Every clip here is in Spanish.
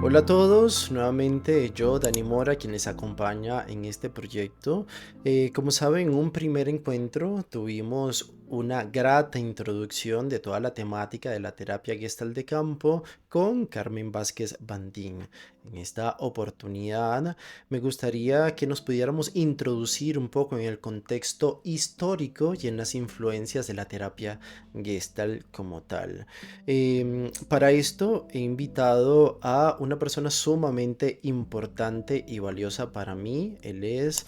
Hola a todos, nuevamente yo, Dani Mora, quien les acompaña en este proyecto. Como saben, en un primer encuentro tuvimos una grata introducción de toda la temática de la terapia Gestalt de campo con Carmen Vázquez Bandín. En esta oportunidad me gustaría que nos pudiéramos introducir un poco en el contexto histórico y en las influencias de la terapia Gestalt como tal. Para esto he invitado a una persona sumamente importante y valiosa para mí. Él es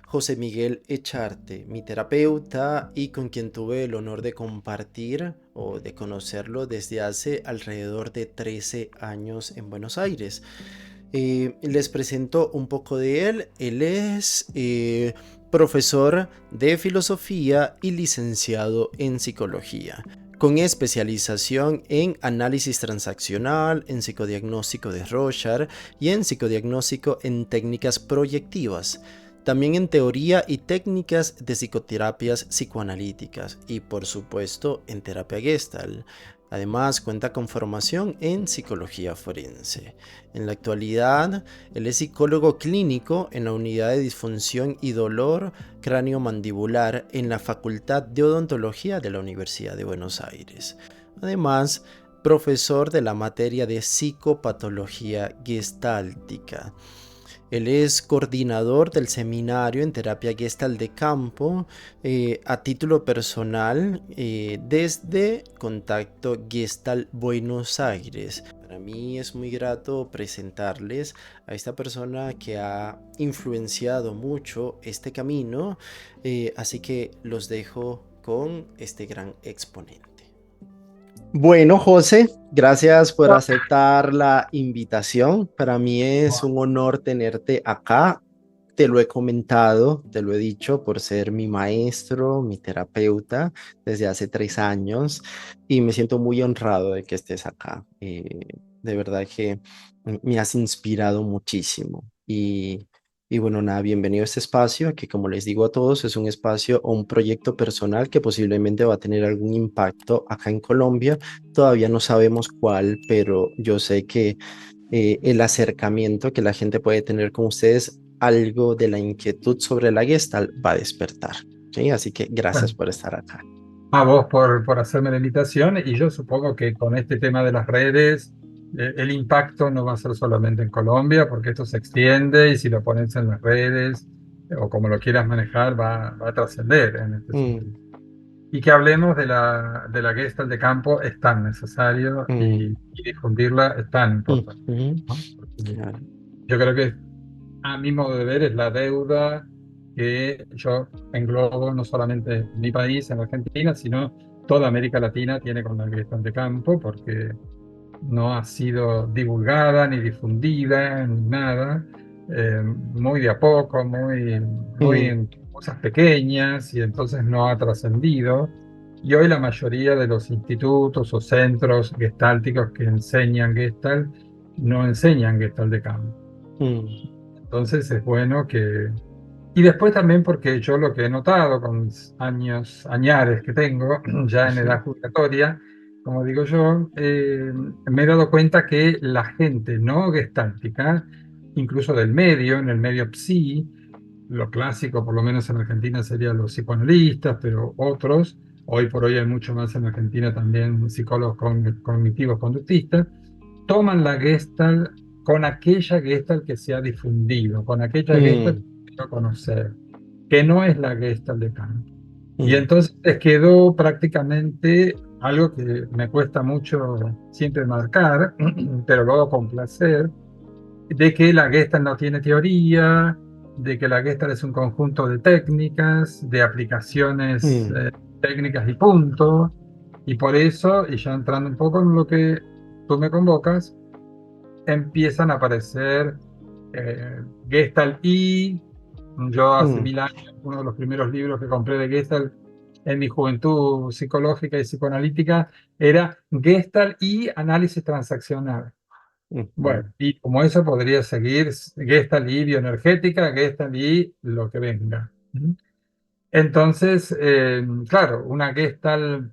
José Miguel Echarte, mi terapeuta y con quien tuve el honor de compartir o de conocerlo desde hace alrededor de 13 años en Buenos Aires. Les presento un poco de él. Él es profesor de filosofía y licenciado en psicología, con especialización en análisis transaccional, en psicodiagnóstico de Rorschach y en psicodiagnóstico en técnicas proyectivas. También en teoría y técnicas de psicoterapias psicoanalíticas y por supuesto en terapia Gestalt. Además cuenta con formación en psicología forense. En la actualidad, él es psicólogo clínico en la unidad de disfunción y dolor cráneo-mandibular en la Facultad de Odontología de la Universidad de Buenos Aires. Además, profesor de la materia de psicopatología gestáltica. Él es coordinador del seminario en terapia Gestalt de campo a título personal desde Contacto Gestalt Buenos Aires. Para mí es muy grato presentarles a esta persona que ha influenciado mucho este camino, así que los dejo con este gran exponente. Bueno, José, gracias por aceptar la invitación. Para mí es un honor tenerte acá. Te lo he comentado, te lo he dicho, por ser mi maestro, mi terapeuta desde hace 3 años y me siento muy honrado de que estés acá. De verdad que me has inspirado muchísimo y bueno, nada, bienvenido a este espacio, que como les digo a todos, es un espacio o un proyecto personal que posiblemente va a tener algún impacto acá en Colombia. Todavía no sabemos cuál, pero yo sé que el acercamiento que la gente puede tener con ustedes, algo de la inquietud sobre la Gestalt va a despertar. ¿Sí? Así que gracias Bueno, por estar acá. a vos por hacerme la invitación y yo supongo que con este tema de las redes el impacto no va a ser solamente en Colombia porque esto se extiende y si lo pones en las redes o como lo quieras manejar va a trascender en este sentido. Mm, Y que hablemos de la Gestalt de campo es tan necesario mm, y difundirla es tan mm, importante, mm. ¿no? Porque Claro. yo creo que a mi modo de ver, es la deuda que yo englobo no solamente mi país, en Argentina, sino toda América Latina tiene con la gestión de campo, porque no ha sido divulgada ni difundida ni nada, muy de a poco, muy Mm, en cosas pequeñas y entonces no ha trascendido. Y hoy la mayoría de los institutos o centros gestálticos que enseñan Gestalt no enseñan Gestalt de campo. mm, Entonces es bueno que... Y después también porque yo lo que he notado con mis años, añares que tengo, ya en ujú, edad jubilatoria, como digo yo, me he dado cuenta que la gente no gestáltica, incluso del medio, en el medio psi, lo clásico, por lo menos en Argentina, serían los psicoanalistas, pero otros, hoy por hoy hay mucho más en Argentina también psicólogos cognitivos conductistas, toman la Gestalt con aquella Gestalt que se ha difundido, con aquella Gestalt mm, que se dio a conocer, que no es la Gestalt de Kant. Y mm, entonces quedó prácticamente algo que me cuesta mucho siempre marcar, pero luego con placer, de que la Gestalt no tiene teoría, de que la Gestalt es un conjunto de técnicas, de aplicaciones mm, técnicas y punto. Y por eso, y ya entrando un poco en lo que tú me convocas, empiezan a aparecer Gestalt y yo hace mm, 1000 años, uno de los primeros libros que compré de Gestalt en mi juventud psicológica y psicoanalítica era Gestalt y análisis transaccional. ujú, Bueno, y como eso podría seguir Gestalt y bioenergética, Gestalt y lo que venga. ¿Mm? Entonces, claro, una Gestalt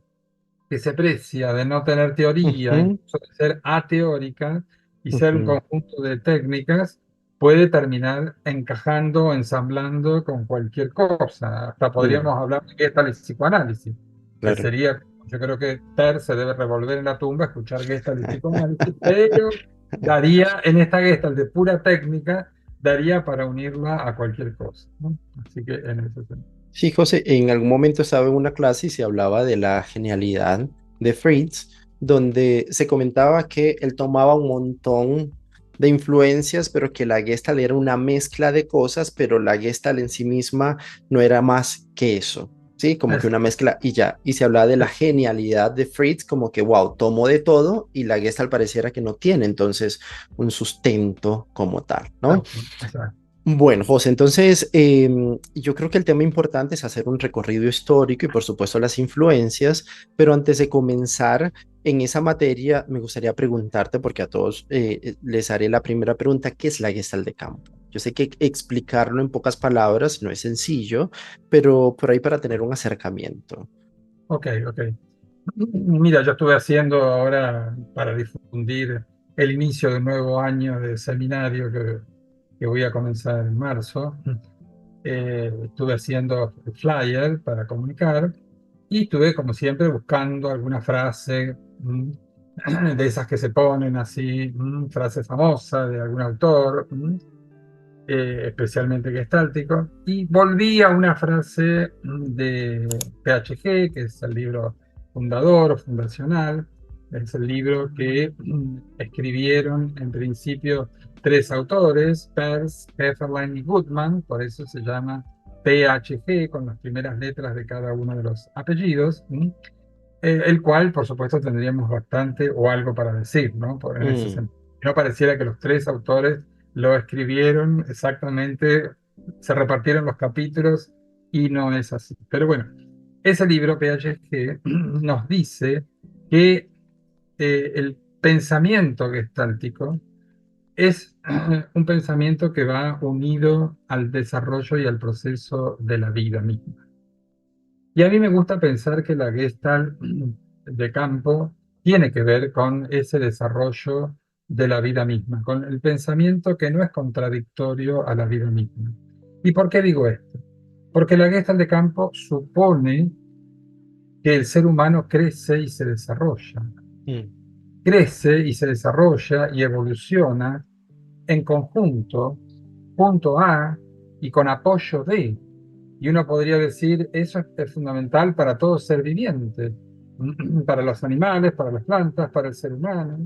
que se precia de no tener teoría, ujú, incluso de ser ateórica, y ser un Ujú, conjunto de técnicas puede terminar encajando o ensamblando con cualquier cosa. Hasta mm, podríamos hablar de Gestalt y psicoanálisis, que claro. sería, yo creo que Per se debe revolver en la tumba, escuchar Gestalt y psicoanálisis, pero daría, en esta Gestalt de pura técnica, daría para unirla a cualquier cosa, ¿no? Así que en ese sentido. Sí, José, en algún momento estaba en una clase y se hablaba de la genialidad de Fritz, donde se comentaba que él tomaba un montón de influencias, pero que la Gestalt era una mezcla de cosas, pero la Gestalt en sí misma no era más que eso, ¿sí? Como que una Exacto. mezcla y ya. Y se hablaba de la genialidad de Fritz, como que, wow, tomó de todo y la Gestalt pareciera que no tiene entonces un sustento como tal, ¿no? Exacto, exacto. Bueno, José, entonces yo creo que el tema importante es hacer un recorrido histórico y por supuesto las influencias, pero antes de comenzar en esa materia, me gustaría preguntarte, porque a todos les haré la primera pregunta, ¿qué es la Gestalt de campo? Yo sé que explicarlo en pocas palabras no es sencillo, pero por ahí para tener un acercamiento. Ok, ok. Mira, yo estuve haciendo ahora para difundir el inicio de un nuevo año de seminario que voy a comenzar en marzo. Estuve haciendo flyer para comunicar y estuve, como siempre, buscando alguna frase de esas que se ponen así, frase famosa de algún autor. Especialmente gestáltico, y volví a una frase de PHG, que es el libro fundador o fundacional, es el libro que escribieron en principio tres autores, Peirce, Hefferlein y Goodman, por eso se llama PHG, con las primeras letras de cada uno de los apellidos. El cual, por supuesto, tendríamos bastante o algo para decir, ¿no? En ese Mm, sentido. No pareciera que los tres autores lo escribieron exactamente, se repartieron los capítulos y no es así. Pero bueno, ese libro, PHG, nos dice que el pensamiento gestáltico es un pensamiento que va unido al desarrollo y al proceso de la vida misma. Y a mí me gusta pensar que la Gestalt de campo tiene que ver con ese desarrollo de la vida misma, con el pensamiento que no es contradictorio a la vida misma. ¿Y por qué digo esto? Porque la Gestalt de campo supone que el ser humano crece y se desarrolla. mm, Crece y se desarrolla y evoluciona en conjunto, junto a y con apoyo de. Y uno podría decir, eso es fundamental para todo ser viviente, para los animales, para las plantas, para el ser humano.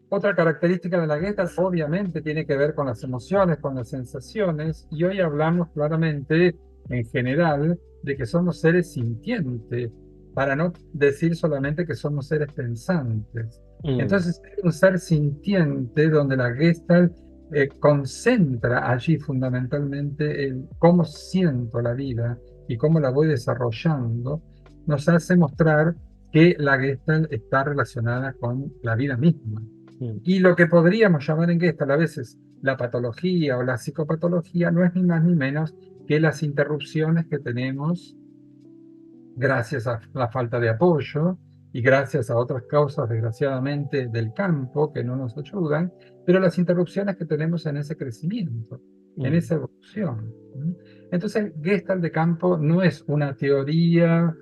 Otra característica de la gueta obviamente tiene que ver con las emociones, con las sensaciones, y hoy hablamos claramente, en general, de que somos seres sintientes, para no decir solamente que somos seres pensantes. mm, Entonces, es un ser sintiente donde la Gestalt concentra allí fundamentalmente el cómo siento la vida y cómo la voy desarrollando, nos hace mostrar que la Gestalt está relacionada con la vida misma. mm, Y lo que podríamos llamar en Gestalt a veces la patología o la psicopatología no es ni más ni menos que las interrupciones que tenemos gracias a la falta de apoyo y gracias a otras causas, desgraciadamente, del campo que no nos ayudan, pero las interrupciones que tenemos en ese crecimiento, en mm, esa evolución. Entonces, Gestalt de campo no es una teoría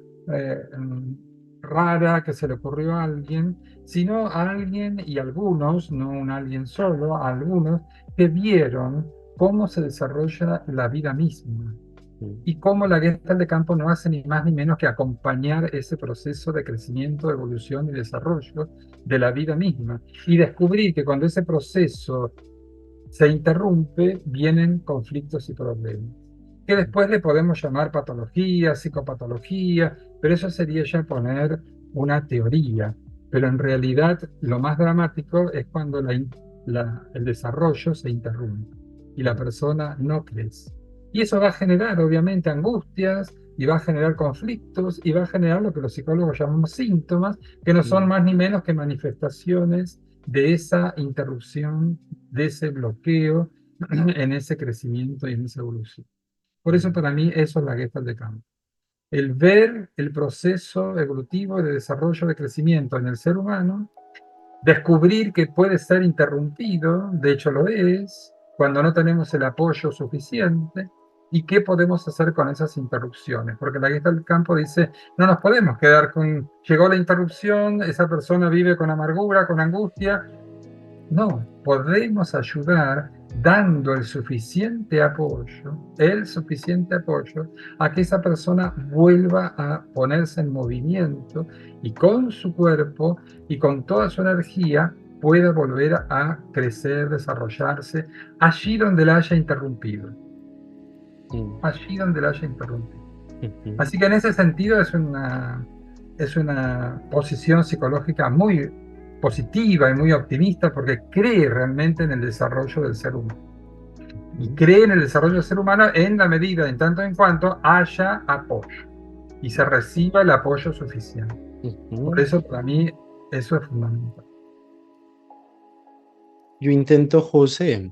rara que se le ocurrió a alguien, sino a alguien y algunos, no un alguien solo, a algunos que vieron cómo se desarrolla la vida misma mm, y cómo la Gestalt de campo no hace ni más ni menos que acompañar ese proceso de crecimiento, evolución y desarrollo de la vida misma. Y descubrir que cuando ese proceso se interrumpe, vienen conflictos y problemas. Que después le podemos llamar patología, psicopatología, pero eso sería ya poner una teoría. Pero en realidad lo más dramático es cuando el desarrollo se interrumpe y la mm, persona no crece. Y eso va a generar, obviamente, angustias y va a generar conflictos y va a generar lo que los psicólogos llamamos síntomas, que no son mm, más ni menos que manifestaciones de esa interrupción, de ese bloqueo en ese crecimiento y en esa evolución. Por eso mm. para mí eso es la Gestalt de campo. El ver el proceso evolutivo de desarrollo, de crecimiento en el ser humano descubrir que puede ser interrumpido, de hecho lo es, cuando no tenemos el apoyo suficiente, y qué podemos hacer con esas interrupciones, porque la Gestalt del campo dice, no nos podemos quedar con, llegó la interrupción, esa persona vive con amargura, con angustia. No, podemos ayudar dando el suficiente apoyo a que esa persona vuelva a ponerse en movimiento y con su cuerpo y con toda su energía pueda volver a crecer, desarrollarse allí donde la haya interrumpido, Mm, allí donde la haya interrumpido. ujú, Así que en ese sentido es una posición psicológica muy positiva y muy optimista porque cree realmente en el desarrollo del ser humano. Y ujú, cree en el desarrollo del ser humano en la medida, en tanto en cuanto haya apoyo y se reciba el apoyo suficiente. Por ujú. eso para mí eso es fundamental. Yo intento, José,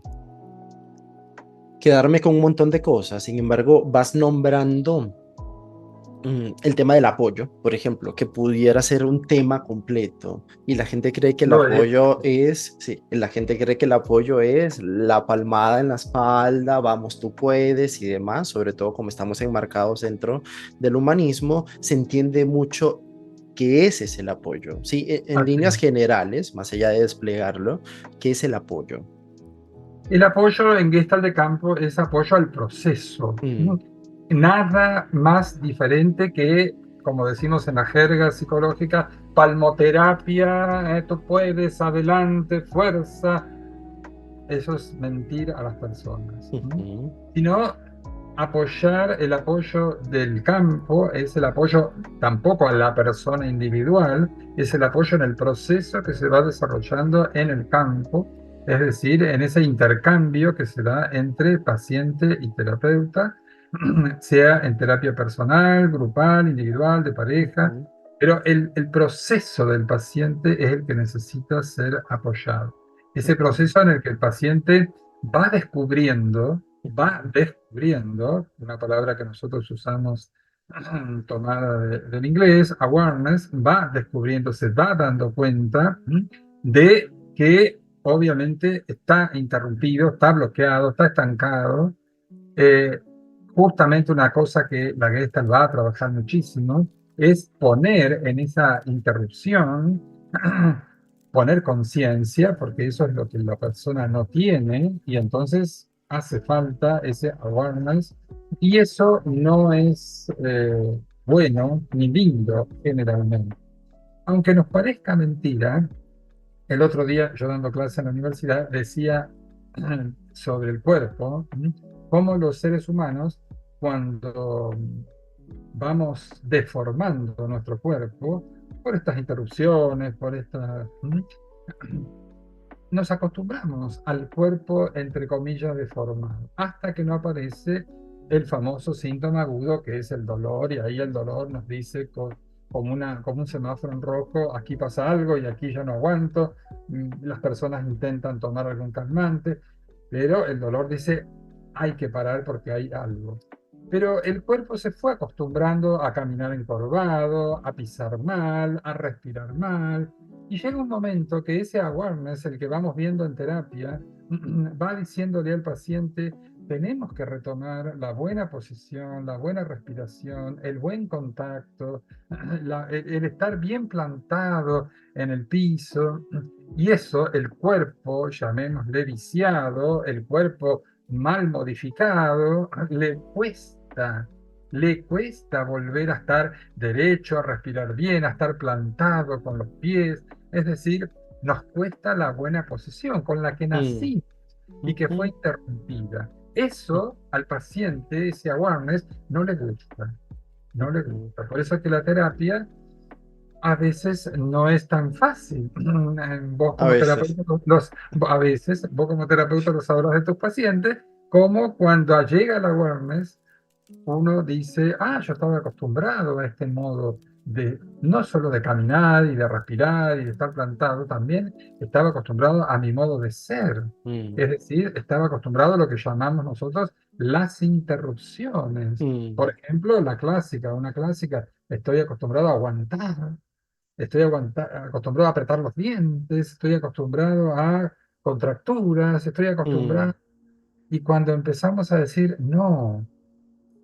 quedarme con un montón de cosas. Sin embargo, vas nombrando el tema del apoyo, por ejemplo, que pudiera ser un tema completo y la gente cree que el Lo es. apoyo es, sí, la gente cree que el apoyo es la palmada en la espalda, vamos, tú puedes y demás, sobre todo como estamos enmarcados dentro del humanismo, se entiende mucho que ese es el apoyo, sí, en Así líneas es. generales, más allá de desplegarlo, ¿qué es el apoyo? El apoyo en Gestalt de campo es apoyo al proceso. Mm, Nada más diferente que, como decimos en la jerga psicológica, palmoterapia, tú puedes, adelante, fuerza. Eso es mentir a las personas. ujú, Sino apoyar, el apoyo del campo es el apoyo tampoco a la persona individual, es el apoyo en el proceso que se va desarrollando en el campo, es decir, en ese intercambio que se da entre paciente y terapeuta, sea en terapia personal, grupal, individual, de pareja, ujú, pero el proceso del paciente es el que necesita ser apoyado. Ese ujú, proceso en el que el paciente va va ujú, descubriendo, una palabra que nosotros usamos tomada del inglés, awareness, va descubriendo, se va dando cuenta de que obviamente está interrumpido, está bloqueado, está estancado. Eh, Justamente una cosa que la Gestalt va a trabajar muchísimo es poner en esa interrupción, poner conciencia, porque eso es lo que la persona no tiene, y entonces hace falta ese awareness, y eso no es bueno ni lindo generalmente. Aunque nos parezca mentira, el otro día yo dando clase en la universidad decía sobre el cuerpo, cómo los seres humanos, cuando vamos deformando nuestro cuerpo por estas interrupciones, por estas nos acostumbramos al cuerpo, entre comillas, deformado, hasta que no aparece el famoso síntoma agudo que es el dolor, y ahí el dolor nos dice como un semáforo en rojo, aquí pasa algo y aquí ya no aguanto. Las personas intentan tomar algún calmante, pero el dolor dice, hay que parar porque hay algo. Pero el cuerpo se fue acostumbrando a caminar encorvado, a pisar mal, a respirar mal, y llega un momento que ese awareness, el que vamos viendo en terapia, va diciéndole al paciente, tenemos que retomar la buena posición, la buena respiración, el buen contacto, el estar bien plantado en el piso. Y eso, el cuerpo, llamémosle viciado, el cuerpo mal modificado, le cuesta volver a estar derecho, a respirar bien, a estar plantado con los pies. Es decir, nos cuesta la buena posición con la que mm, nacimos y que fue ujú, interrumpida. Eso al paciente, ese awareness, no le gusta, no le ujú. gusta. Por eso es que la terapia a veces no es tan fácil. Vos A como veces. terapeuta, a veces vos como terapeuta lo sabrás de tus pacientes, como cuando llega el awareness, uno dice, ah, yo estaba acostumbrado a este modo de, no solo de caminar y de respirar y de estar plantado, también estaba acostumbrado a mi modo de ser. Mm, Es decir, estaba acostumbrado a lo que llamamos nosotros las interrupciones. mm, Por ejemplo, la clásica, una clásica, estoy acostumbrado a aguantar. estoy acostumbrado a apretar los dientes, estoy acostumbrado a contracturas, estoy Mm, acostumbrado. Y cuando empezamos a decir, no,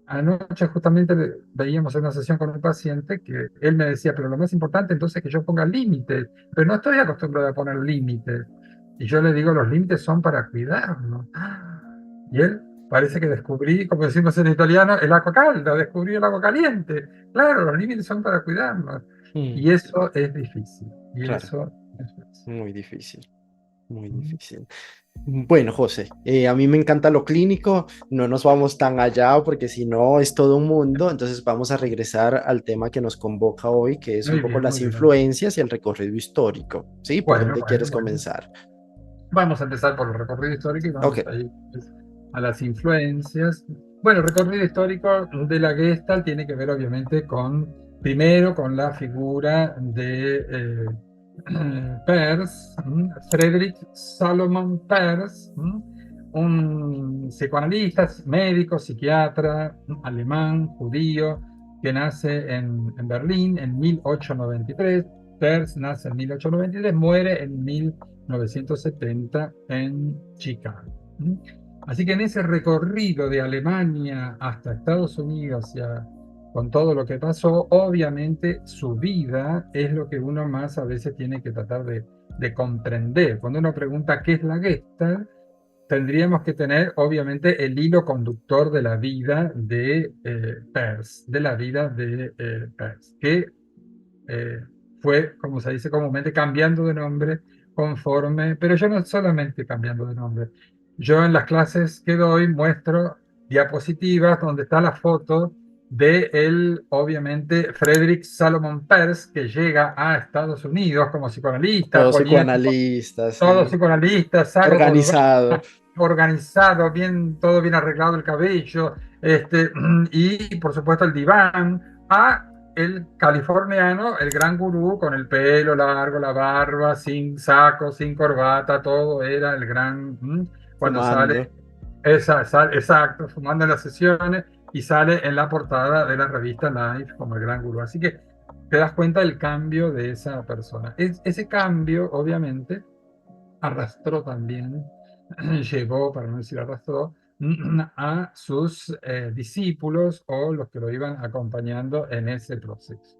anoche justamente veíamos una sesión con un paciente que él me decía, pero lo más importante entonces es que yo ponga límites, pero no estoy acostumbrado a poner límites. Y yo le digo, los límites son para cuidarnos. Y él parece que descubrí, como decimos en italiano, el agua calda, descubrí el agua caliente. Claro, los límites son para cuidarnos. mm, Y eso es difícil. Y claro, eso es difícil. muy difícil, muy ¿Mm? difícil. Bueno, José, a mí me encanta lo clínico, no nos vamos tan allá porque si no es todo un mundo, entonces vamos a regresar al tema que nos convoca hoy, que es un Muy poco bien, las muy bien. influencias y el recorrido histórico, ¿sí? ¿Por Bueno, dónde bueno, quieres bueno. comenzar? Vamos a empezar por el recorrido histórico y Ok, vamos a ir pues, a las influencias. Bueno, el recorrido histórico de la Gestalt tiene que ver obviamente con, primero, con la figura de Peirce, Frederick Salomon Peirce, un psicoanalista, médico, psiquiatra, alemán, judío, que nace en Berlín en 1893. Peirce nace en 1893, muere en 1970 en Chicago. ¿Mm? Así que en ese recorrido de Alemania hasta Estados Unidos, ya con todo lo que pasó, obviamente su vida es lo que uno más a veces tiene que tratar de comprender. Cuando uno pregunta qué es la Gestalt, tendríamos que tener obviamente el hilo conductor de la vida de Peirce, de la vida de Peirce, que eh, fue, como se dice comúnmente, cambiando de nombre conforme, pero yo no solamente cambiando de nombre. Yo en las clases que doy muestro diapositivas donde está la foto de él, obviamente, Frederick Salomon Peirce, que llega a Estados Unidos como psicoanalista, todo poniendo psicoanalista, todo sí, psicoanalista, saco, corbata, organizado, organizado, bien, todo bien arreglado el cabello, y por supuesto el diván, a el californiano, el gran gurú, con el pelo largo, la barba, sin saco, sin corbata, todo era el gran, cuando sale, fumando. exacto, fumando en las sesiones y sale en la portada de la revista Life como el gran gurú. Así que te das cuenta del cambio de esa persona. Ese cambio, obviamente, arrastró también, llevó, para no decir arrastró, a sus discípulos o los que lo iban acompañando en ese proceso.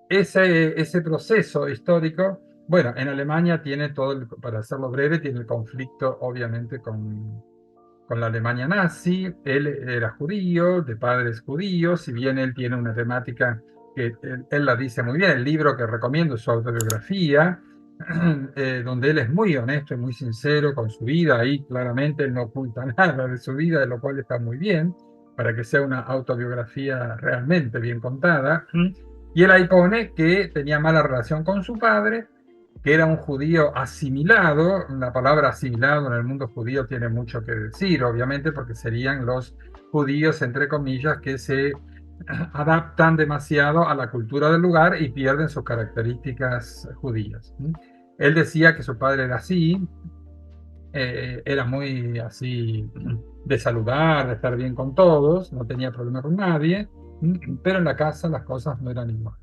Ese proceso histórico, bueno, en Alemania tiene todo, para hacerlo breve, tiene el conflicto obviamente con la Alemania nazi. Él era judío, de padres judíos, si bien él tiene una temática que él la dice muy bien, el libro que recomiendo es su autobiografía, donde él es muy honesto y muy sincero con su vida, ahí claramente él no oculta nada de su vida, de lo cual está muy bien, para que sea una autobiografía realmente bien contada. Y él ahí pone que tenía mala relación con su padre, que era un judío asimilado. La palabra asimilado en el mundo judío tiene mucho que decir, obviamente, porque serían los judíos, entre comillas, que se adaptan demasiado a la cultura del lugar y pierden sus características judías. Él decía que su padre era así, era muy así de saludar, de estar bien con todos, no tenía problema con nadie, pero en la casa las cosas no eran igual.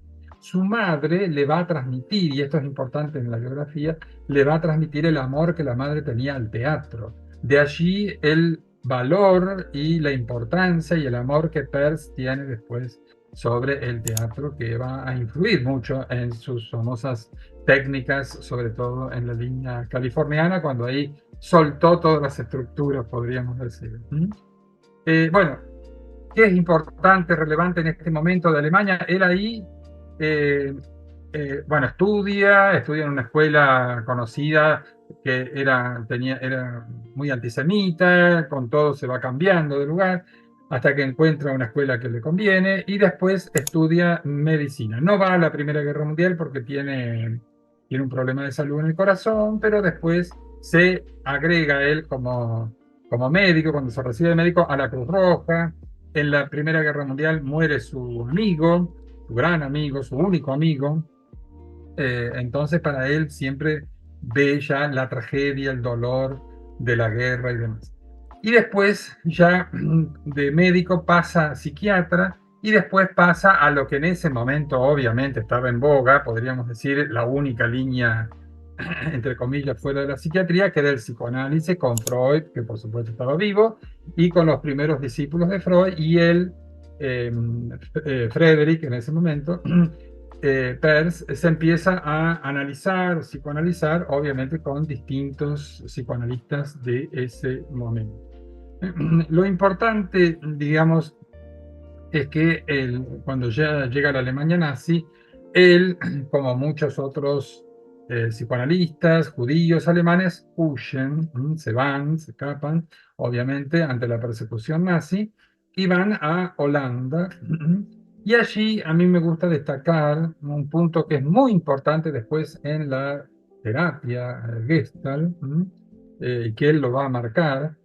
Su madre le va a transmitir, y esto es importante en la biografía, le va a transmitir el amor que la madre tenía al teatro. De allí el valor y la importancia y el amor que Peirce tiene después sobre el teatro, que va a influir mucho en sus famosas técnicas, sobre todo en la línea californiana, cuando ahí soltó todas las estructuras, podríamos decir. Bueno, ¿qué es importante, relevante en este momento de Alemania? Él ahí, eh, bueno, estudia en una escuela conocida que era muy antisemita, con todo se va cambiando de lugar, hasta que encuentra una escuela que le conviene y después estudia medicina. No va a la Primera Guerra Mundial porque tiene un problema de salud en el corazón, pero después se agrega él como médico, cuando se recibe de médico, a la Cruz Roja. En la Primera Guerra Mundial muere su amigo, su gran amigo, su único amigo. Entonces para él siempre ve ya la tragedia, el dolor de la guerra y demás. Y después ya de médico pasa a psiquiatra y después pasa a lo que en ese momento obviamente estaba en boga, podríamos decir la única línea, entre comillas, fuera de la psiquiatría, que era el psicoanálisis con Freud, que por supuesto estaba vivo, y con los primeros discípulos de Freud, y él, eh, Frederick, en ese momento, Peirce, se empieza a analizar, psicoanalizar, obviamente con distintos psicoanalistas de ese momento. Lo importante, digamos, es que cuando ya llega a la Alemania nazi, él, como muchos otros psicoanalistas judíos alemanes, huyen, se van, se escapan, obviamente, ante la persecución nazi, y van a Holanda. Y allí a mí me gusta destacar un punto que es muy importante después en la terapia Gestalt, que él lo va a marcar,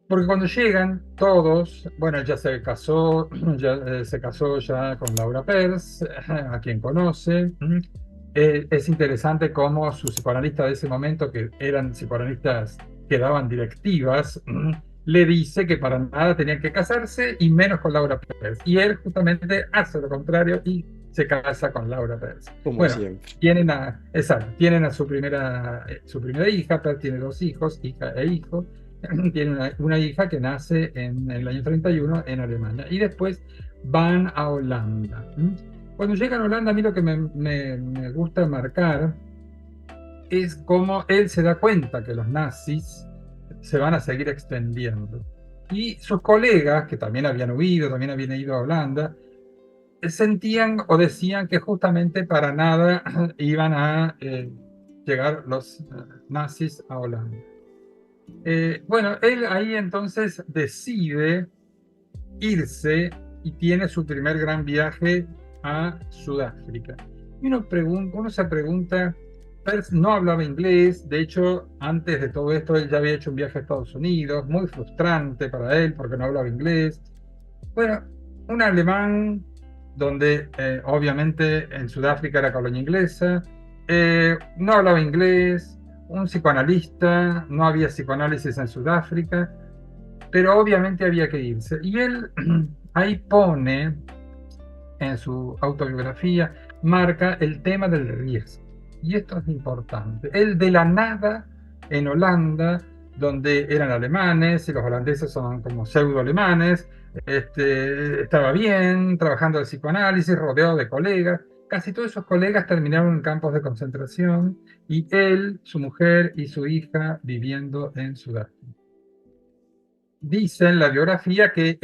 porque cuando llegan todos, bueno, él ya se casó, ya se casó ya con Laura Pers, a quien conoce. Es interesante cómo su psicoanalista de ese momento, que eran psicoanalistas que daban directivas, le dice que para nada tenían que casarse y menos con Laura Pers. Y él justamente hace lo contrario y se casa con Laura Pers. Como Bueno, siempre. exacto, tienen a su primera hija, Pers tiene dos hijos, hija e hijo. Tiene una hija que nace en el año 31 en Alemania. Y después van a Holanda. Cuando llegan a Holanda, a mí lo que me gusta marcar es cómo él se da cuenta que los nazis se van a seguir extendiendo. Y sus colegas, que también habían huido, también habían ido a Holanda, sentían o decían que justamente para nada iban a llegar los nazis a Holanda. Bueno, él ahí entonces decide irse y tiene su primer gran viaje a Sudáfrica. Y uno se pregunta, Peirce no hablaba inglés, de hecho, antes de todo esto, él ya había hecho un viaje a Estados Unidos, muy frustrante para él porque no hablaba inglés. Bueno, un alemán donde obviamente en Sudáfrica era colonia inglesa, no hablaba inglés, un psicoanalista, no había psicoanálisis en Sudáfrica, pero obviamente había que irse. Y él ahí pone en su autobiografía, marca el tema del riesgo. Y esto es importante. Él de la nada en Holanda, donde eran alemanes y los holandeses son como pseudo alemanes, estaba bien, trabajando de psicoanálisis, rodeado de colegas. Casi todos esos colegas terminaron en campos de concentración y él, su mujer y su hija viviendo en Sudáfrica. Dice en la biografía que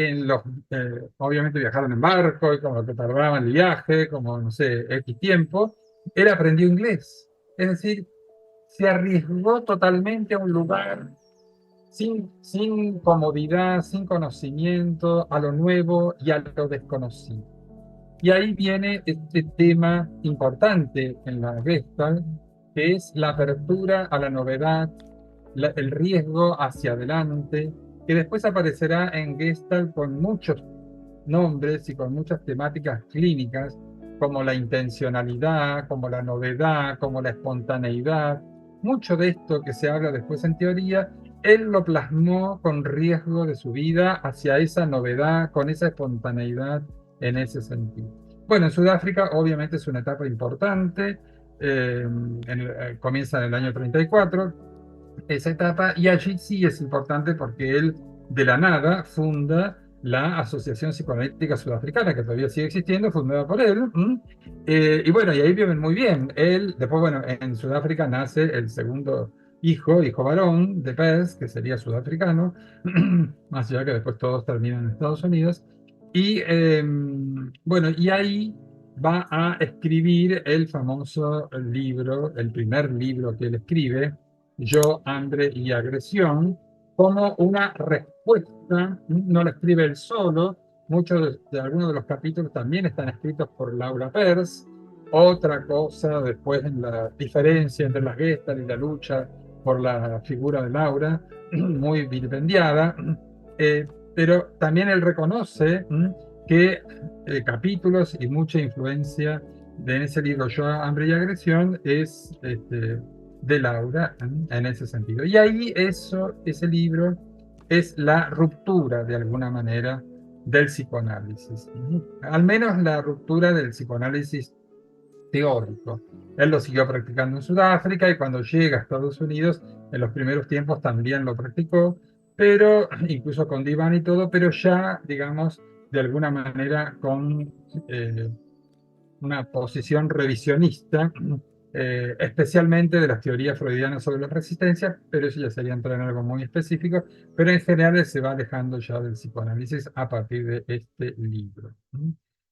obviamente viajaron en barco y como que tardaban el viaje, como no sé, X tiempo, él aprendió inglés. Es decir, se arriesgó totalmente a un lugar sin comodidad, sin conocimiento, a lo nuevo y a lo desconocido. Y ahí viene este tema importante en la Gestalt, que es la apertura a la novedad, el riesgo hacia adelante, que después aparecerá en Gestalt con muchos nombres y con muchas temáticas clínicas, como la intencionalidad, como la novedad, como la espontaneidad. Mucho de esto que se habla después en teoría, él lo plasmó con riesgo de su vida hacia esa novedad, con esa espontaneidad en ese sentido. Bueno, en Sudáfrica obviamente es una etapa importante, comienza en el año 34, esa etapa, y allí sí es importante porque él de la nada funda la Asociación Psicoanalítica Sudafricana, que todavía sigue existiendo, fundada por él. Y bueno, y ahí viven muy bien. Él, después, bueno, en Sudáfrica nace el segundo hijo varón de Peirce, que sería sudafricano, más allá que después todos terminan en Estados Unidos. Y bueno, y ahí va a escribir el famoso libro, el primer libro que él escribe, Yo, Hambre y Agresión, como una respuesta. No lo escribe él solo, muchos de algunos de los capítulos también están escritos por Laura Peirce. Otra cosa después en la diferencia entre la Gestalt y la lucha por la figura de Laura, muy vilipendiada, pero también él reconoce que capítulos y mucha influencia de ese libro Yo, Hambre y Agresión es de Laura en ese sentido. Y ahí ese libro es la ruptura de alguna manera del psicoanálisis. Al menos la ruptura del psicoanálisis teórico. Él lo siguió practicando en Sudáfrica y cuando llega a Estados Unidos, en los primeros tiempos también lo practicó, pero incluso con diván y todo, pero ya, digamos, de alguna manera con una posición revisionista, especialmente de las teorías freudianas sobre la resistencia, pero eso ya sería entrar en algo muy específico, pero en general se va alejando ya del psicoanálisis a partir de este libro.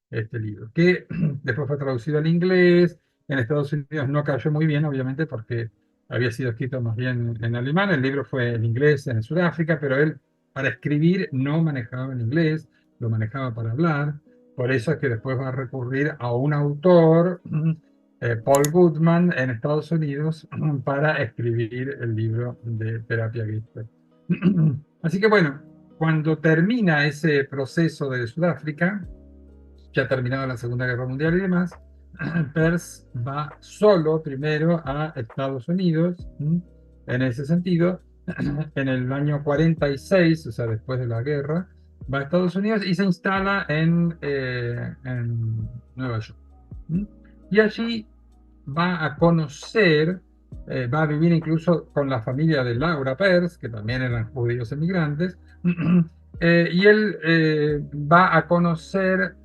Este libro, que después fue traducido al inglés, en Estados Unidos no cayó muy bien, obviamente, porque había sido escrito más bien en alemán, el libro fue en inglés en Sudáfrica, pero él para escribir no manejaba el inglés, lo manejaba para hablar, por eso es que después va a recurrir a un autor, Paul Goodman, en Estados Unidos, para escribir el libro de Terapia Gestalt. Así que bueno, cuando termina ese proceso de Sudáfrica, ya terminada la Segunda Guerra Mundial y demás, Peirce va solo primero a Estados Unidos, en ese sentido, en el año 46, o sea, después de la guerra, va a Estados Unidos y se instala en Nueva York. Y allí va a conocer, va a vivir incluso con la familia de Laura Peirce, que también eran judíos emigrantes, y él va a conocer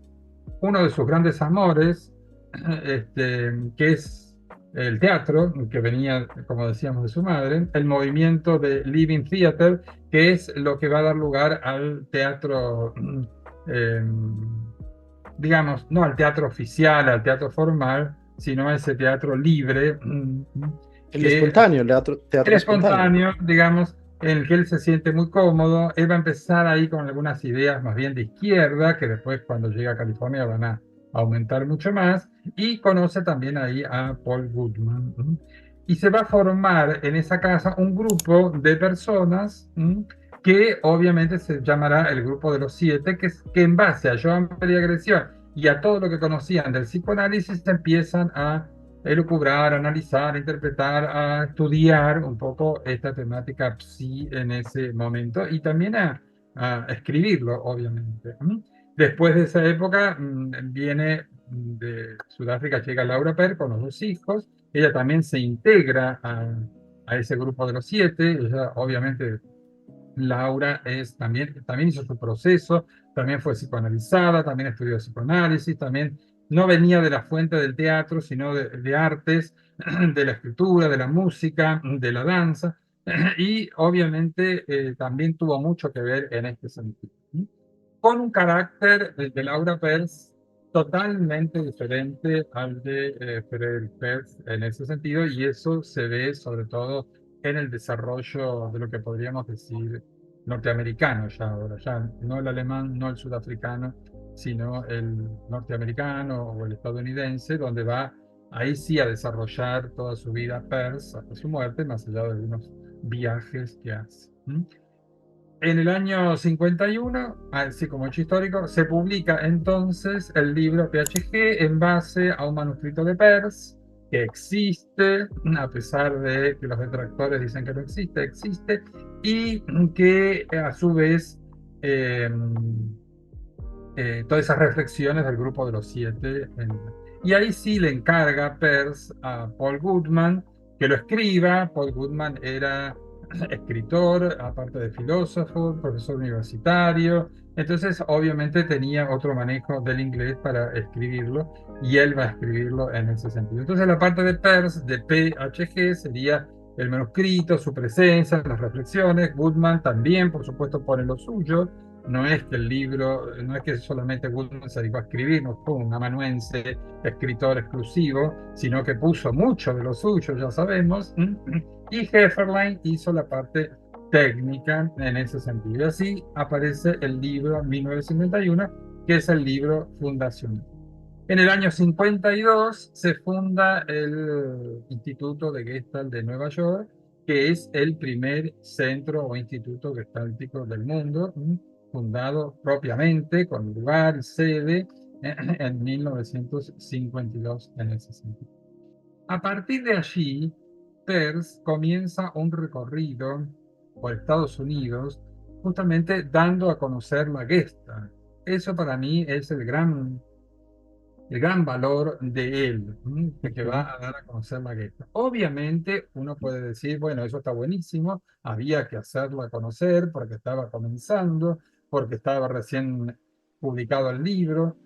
uno de sus grandes amores, que es el teatro, que venía, como decíamos, de su madre, el movimiento de Living Theater, que es lo que va a dar lugar al teatro, eh, digamos, no al teatro oficial, al teatro formal, sino a ese teatro libre, El que espontáneo, el el teatro espontáneo. espontáneo, digamos, en el que él se siente muy cómodo. Él va a empezar ahí con algunas ideas más bien de izquierda, que después cuando llega a California van a aumentar mucho más, y conoce también ahí a Paul Goodman. Y se va a formar en esa casa un grupo de personas que obviamente se llamará el Grupo de los Siete, que en base a Joan María Agresión y a todo lo que conocían del psicoanálisis empiezan a elucubrar, analizar, interpretar, a estudiar un poco esta temática psi en ese momento y también a escribirlo, obviamente. Después de esa época viene de Sudáfrica, llega Laura Per con los dos hijos, ella también se integra a ese grupo de los siete, ella obviamente Laura también hizo su proceso, también fue psicoanalizada, también estudió psicoanálisis, también no venía de la fuente del teatro, sino de artes, de la escritura, de la música, de la danza, y obviamente también tuvo mucho que ver en este sentido. Con un carácter de Laura Pers totalmente diferente al de Frederick Pers en ese sentido, y eso se ve sobre todo en el desarrollo de lo que podríamos decir norteamericano ya ahora, ya no el alemán, no el sudafricano, sino el norteamericano o el estadounidense, donde va ahí sí a desarrollar toda su vida Pers hasta su muerte, más allá de algunos viajes que hace. En el año 51, así como hecho histórico, se publica entonces el libro PHG en base a un manuscrito de Peirce que existe, a pesar de que los detractores dicen que no existe, existe, y que a su vez eh, todas esas reflexiones del grupo de los siete. Y ahí sí le encarga Peirce a Paul Goodman que lo escriba. Paul Goodman era escritor, aparte de filósofo, profesor universitario. Entonces, obviamente tenía otro manejo del inglés para escribirlo y él va a escribirlo en ese sentido. Entonces, la parte de Peirce, de PHG, sería el manuscrito, su presencia, las reflexiones. Goodman también, por supuesto, pone lo suyo. No es que el libro, no es que solamente Goodman se dedicó a escribir, no fue un amanuense escritor exclusivo, sino que puso mucho de lo suyo, ya sabemos, y Hefferlein hizo la parte técnica en ese sentido. Y así aparece el libro 1951, que es el libro fundacional. En el año 52 se funda el Instituto de Gestalt de Nueva York, que es el primer centro o instituto gestáltico del mundo, fundado propiamente con lugar y sede en 1952 en ese sentido. A partir de allí, Peirce comienza un recorrido por Estados Unidos, justamente dando a conocer la Gestalt. Eso para mí es el gran valor de él, que Ujú, va a dar a conocer la Gesta. Obviamente uno puede decir, bueno, eso está buenísimo, había que hacerla conocer porque estaba comenzando, porque estaba recién publicado el libro.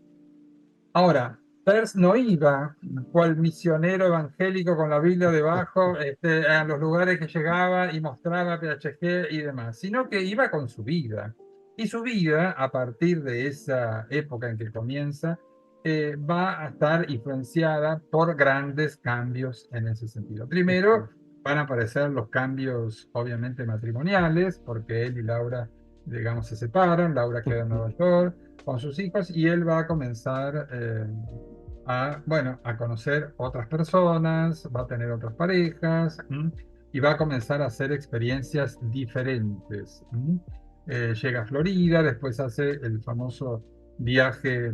Ahora, Peirce no iba cual misionero evangélico con la Biblia debajo, a los lugares que llegaba y mostraba PHG y demás, sino que iba con su vida. Y su vida, a partir de esa época en que comienza, va a estar influenciada por grandes cambios en ese sentido. Primero, ujú, van a aparecer los cambios, obviamente, matrimoniales, porque él y Laura, digamos, se separan, Laura queda en ujú, Nueva York con sus hijos y él va a comenzar bueno, a conocer otras personas, va a tener otras parejas, y va a comenzar a hacer experiencias diferentes. Llega a Florida, después hace el famoso viaje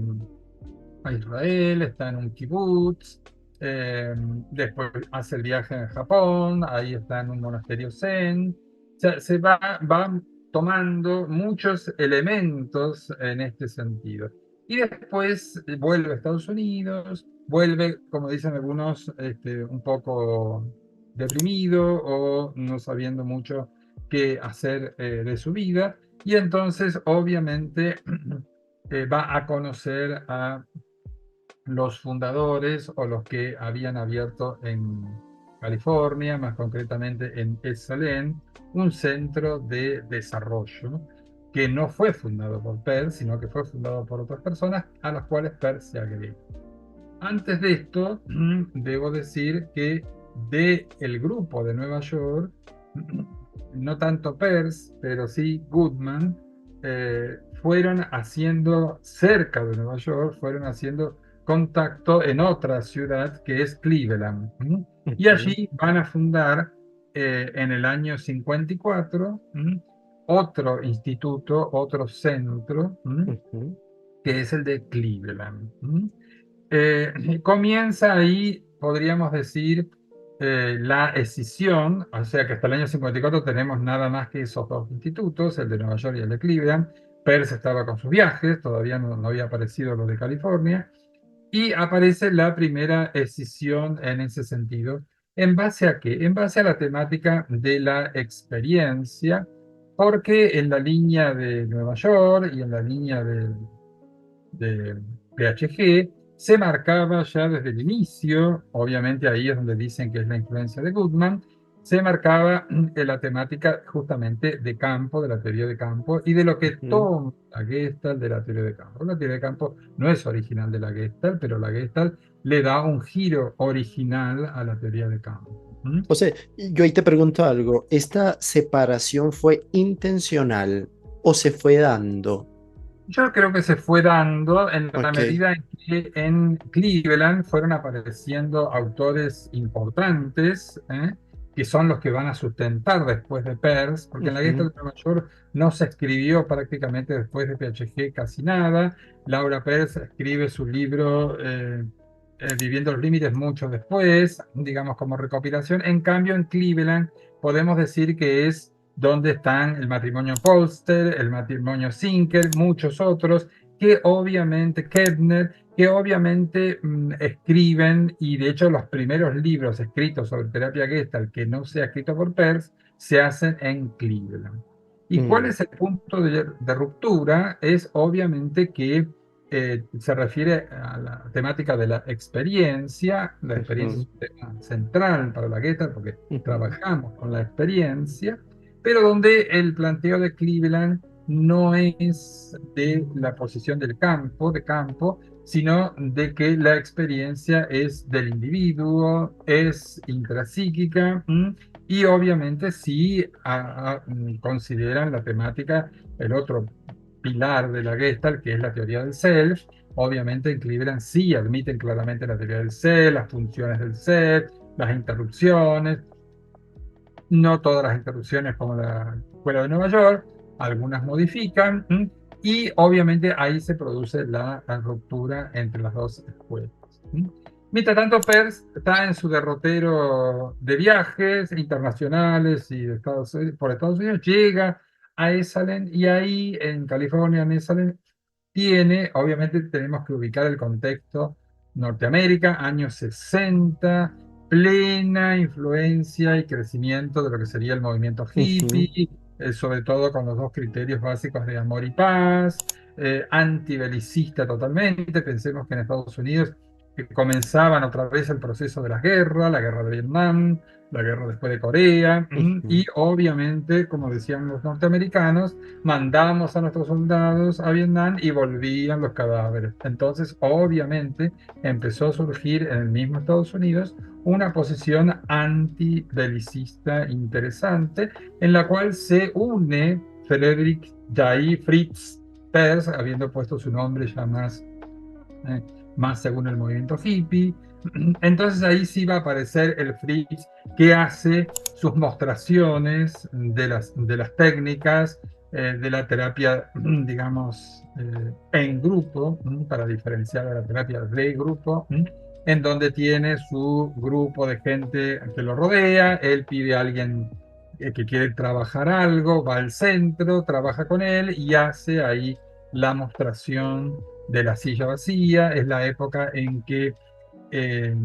a Israel, está en un kibutz, eh, después hace el viaje a Japón, ahí está en un monasterio zen. O sea, va tomando muchos elementos en este sentido. Y después vuelve a Estados Unidos, vuelve, como dicen algunos, un poco deprimido o no sabiendo mucho qué hacer de su vida. Y entonces, obviamente, va a conocer a los fundadores o los que habían abierto en California, más concretamente en Esalen, un centro de desarrollo que no fue fundado por Peirce, sino que fue fundado por otras personas a las cuales Peirce se agrega. Antes de esto, debo decir que de el grupo de Nueva York, no tanto Peirce, pero sí Goodman, fueron haciendo cerca de Nueva York, fueron haciendo contacto en otra ciudad que es Cleveland. Y ujú, allí van a fundar en el año 54 otro instituto, otro centro, ujú, que es el de Cleveland. Comienza ahí, podríamos decir, la escisión, o sea que hasta el año 54 tenemos nada más que esos dos institutos, el de Nueva York y el de Cleveland. Peirce estaba con sus viajes, todavía no había aparecido lo de California, y aparece la primera escisión en ese sentido. ¿En base a qué? En base a la temática de la experiencia, porque en la línea de Nueva York y en la línea de PHG, se marcaba ya desde el inicio, obviamente ahí es donde dicen que es la influencia de Goodman, se marcaba la temática justamente de campo, de la teoría de campo y de lo que ujú. toma la Gestalt de la teoría de campo. La teoría de campo no es original de la Gestalt, pero la Gestalt le da un giro original a la teoría de campo. ¿Mm? O sea, yo ahí te pregunto algo, ¿esta separación fue intencional o se fue dando? Yo creo que se fue dando en la Ok. medida en que en Cleveland fueron apareciendo autores importantes, que son los que van a sustentar después de Peirce, porque en la Gesta Ujú, de Nueva York no se escribió prácticamente después de PHG casi nada. Laura Peirce escribe su libro Viviendo los Límites mucho después, digamos como recopilación. En cambio, en Cleveland podemos decir que es donde están el matrimonio Polster, el matrimonio Zinker, muchos otros, que obviamente, Kettner, que obviamente escriben, y de hecho los primeros libros escritos sobre terapia Gestalt, que no se ha escrito por Peirce, se hacen en Cleveland. ¿Y cuál mm, es el punto de ruptura? Es obviamente que se refiere a la temática de la experiencia ujú, es un tema central para la Gestalt, porque ujú, trabajamos con la experiencia, pero donde el planteo de Cleveland no es de la posición del campo, de campo, sino de que la experiencia es del individuo, es intrapsíquica, y obviamente sí consideran la temática, el otro pilar de la Gestalt, que es la teoría del self. Obviamente en Cleveland sí admiten claramente la teoría del self, las funciones del self, las interrupciones, no todas las interrupciones como la Escuela de Nueva York, algunas modifican, y obviamente ahí se produce la ruptura entre las dos escuelas. Mientras tanto, Peirce está en su derrotero de viajes internacionales y de por Estados Unidos, llega a Esalen y ahí en California, en Esalen, tiene, obviamente tenemos que ubicar el contexto Norteamérica, años 60, plena influencia y crecimiento de lo que sería el movimiento Ujú, hippie, sobre todo con los dos criterios básicos de amor y paz, antibelicista totalmente. Pensemos que en Estados Unidos comenzaban otra vez el proceso de la guerra de Vietnam, la guerra después de Corea, y ujú, obviamente, como decían los norteamericanos, mandamos a nuestros soldados a Vietnam y volvían los cadáveres. Entonces, obviamente, empezó a surgir en el mismo Estados Unidos una posición antibelicista interesante, en la cual se une Friedrich J. Fritz Perls, habiendo puesto su nombre ya eh, más según el movimiento hippie. Entonces ahí sí va a aparecer el Fritz que hace sus mostraciones de las técnicas de la terapia, digamos, en grupo, para diferenciar de la terapia de grupo, en donde tiene su grupo de gente que lo rodea, él pide a alguien que quiere trabajar algo, va al centro, trabaja con él y hace ahí la mostración de la silla vacía. Es la época en que eh,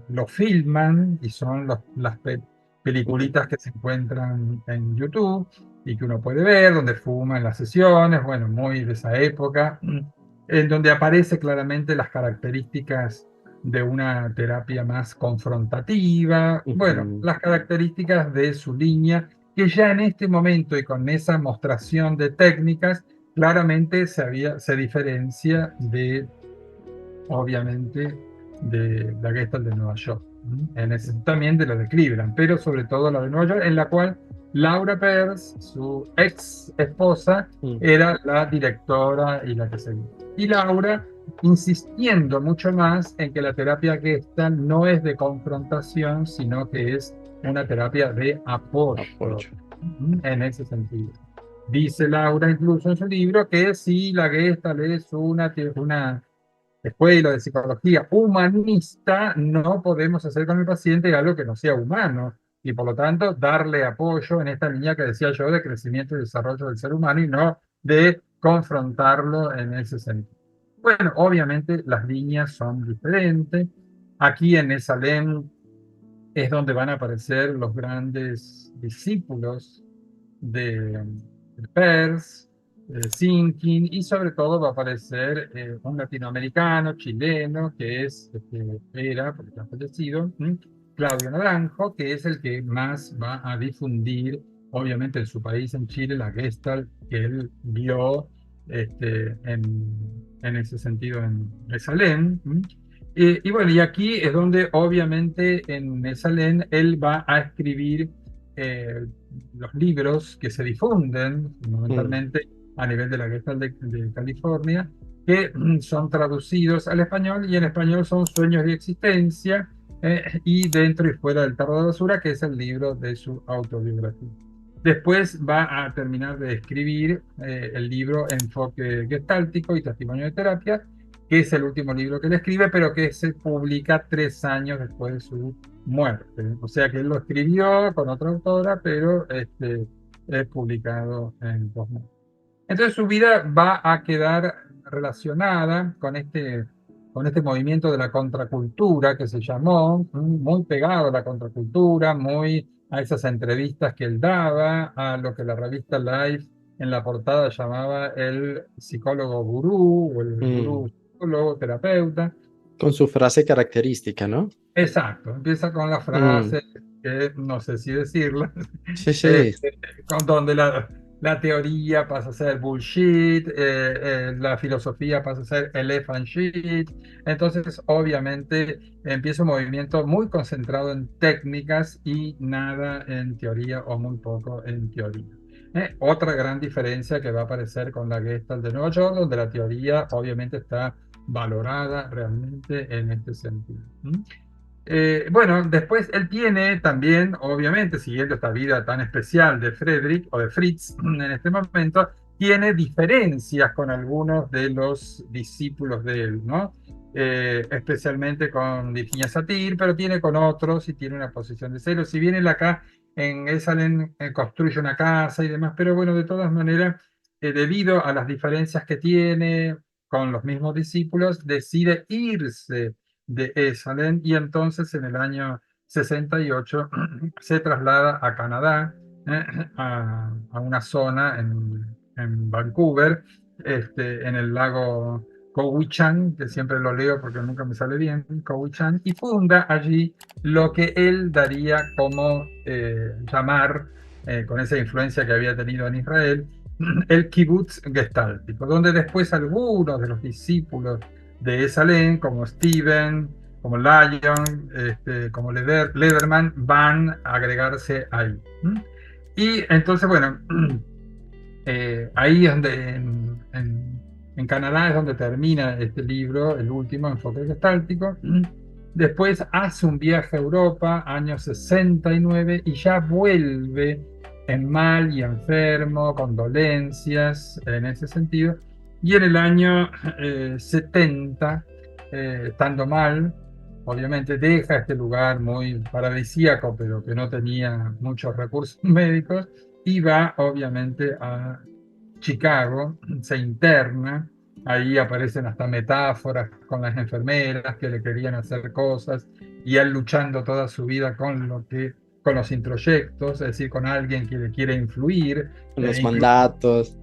lo filman y son las ujú, peliculitas que se encuentran en YouTube y que uno puede ver, donde fuman las sesiones, bueno, muy de esa época, en donde aparece claramente las características de una terapia más confrontativa, bueno, ujú, las características de su línea, que ya en este momento y con esa mostración de técnicas, claramente se diferencia de, obviamente, de la Gestalt de Nueva York. En ese, también de la de Cleveland, pero sobre todo la de Nueva York, en la cual Laura Peirce, su ex esposa, ujú. era la directora y la que seguía. Y Laura insistiendo mucho más en que la terapia Gestalt no es de confrontación, sino que es una terapia de apoyo, Apoyo. en ese sentido. Dice Laura incluso en su libro que si la Gestalt es una escuela de psicología humanista, no podemos hacer con el paciente algo que no sea humano y por lo tanto darle apoyo en esta línea que decía yo de crecimiento y desarrollo del ser humano y no de confrontarlo en ese sentido. Bueno, obviamente las líneas son diferentes. Aquí en Esalem es donde van a aparecer los grandes discípulos de Peirce, Sinking, y sobre todo va a aparecer un latinoamericano, chileno, que es, era, porque está fallecido, Claudio Naranjo, que es el que más va a difundir, obviamente en su país, en Chile, la Gestalt que él vio en ese sentido en Salem. Y bueno, y aquí es donde obviamente en Salem él va a escribir eh, los libros que se difunden Mm, fundamentalmente a nivel de la Gestalt de California, que son traducidos al español y en español son Sueños de Existencia y Dentro y Fuera del Tarro de Basura, que es el libro de su autobiografía. Después va a terminar de escribir el libro Enfoque Gestáltico y Testimonio de Terapia, que es el último libro que él escribe, pero que se publica 3 años después de su muerte. O sea que él lo escribió con otra autora, pero es publicado en 2000. Entonces su vida va a quedar relacionada con este movimiento de la contracultura que se llamó, muy pegado a la contracultura, muy a esas entrevistas que él daba, a lo que la revista Life en la portada llamaba el psicólogo gurú o el mm. gurú psicólogo terapeuta. Con su frase característica, ¿no? Exacto, empieza con la Mm, frase que no sé si decirla, sí, sí. con donde la teoría pasa a ser bullshit, la filosofía pasa a ser elephant shit. Entonces, obviamente, empieza un movimiento muy concentrado en técnicas y nada en teoría o muy poco en teoría. Otra gran diferencia que va a aparecer con la Gestalt de Nueva York, donde la teoría obviamente está valorada realmente en este sentido. Bueno, después él tiene también, obviamente, siguiendo esta vida tan especial de Friedrich o de Fritz en este momento, tiene diferencias con algunos de los discípulos de él, ¿no? Especialmente con Virginia Satir, pero tiene con otros y tiene una posición de celo. Si bien él acá en Esalen construye una casa y demás, pero bueno, de todas maneras, debido a las diferencias que tiene con los mismos discípulos, decide irse de Esalen y entonces en el año 68 se traslada a Canadá, a una zona en Vancouver, en el lago Cowichan, que siempre lo leo porque nunca me sale bien, Cowichan, y funda allí lo que él daría como llamar, con esa influencia que había tenido en Israel, el kibbutz gestáltico, donde después algunos de los discípulos de Esalen, como Steven, como Lyon, como Lederman, van a agregarse ahí. Y entonces, bueno, ahí es donde en Canadá es donde termina este libro, el último, Enfoque Gestáltico. Después hace un viaje a Europa, año 69, y ya vuelve en mal y enfermo, con dolencias en ese sentido. Y en el año 70, estando mal, obviamente deja este lugar muy paradisíaco, pero que no tenía muchos recursos médicos, y va obviamente a Chicago, se interna, ahí aparecen hasta metáforas con las enfermeras que le querían hacer cosas, y él luchando toda su vida con los introyectos, es decir, con alguien que le quiere influir, Los incluso, mandatos.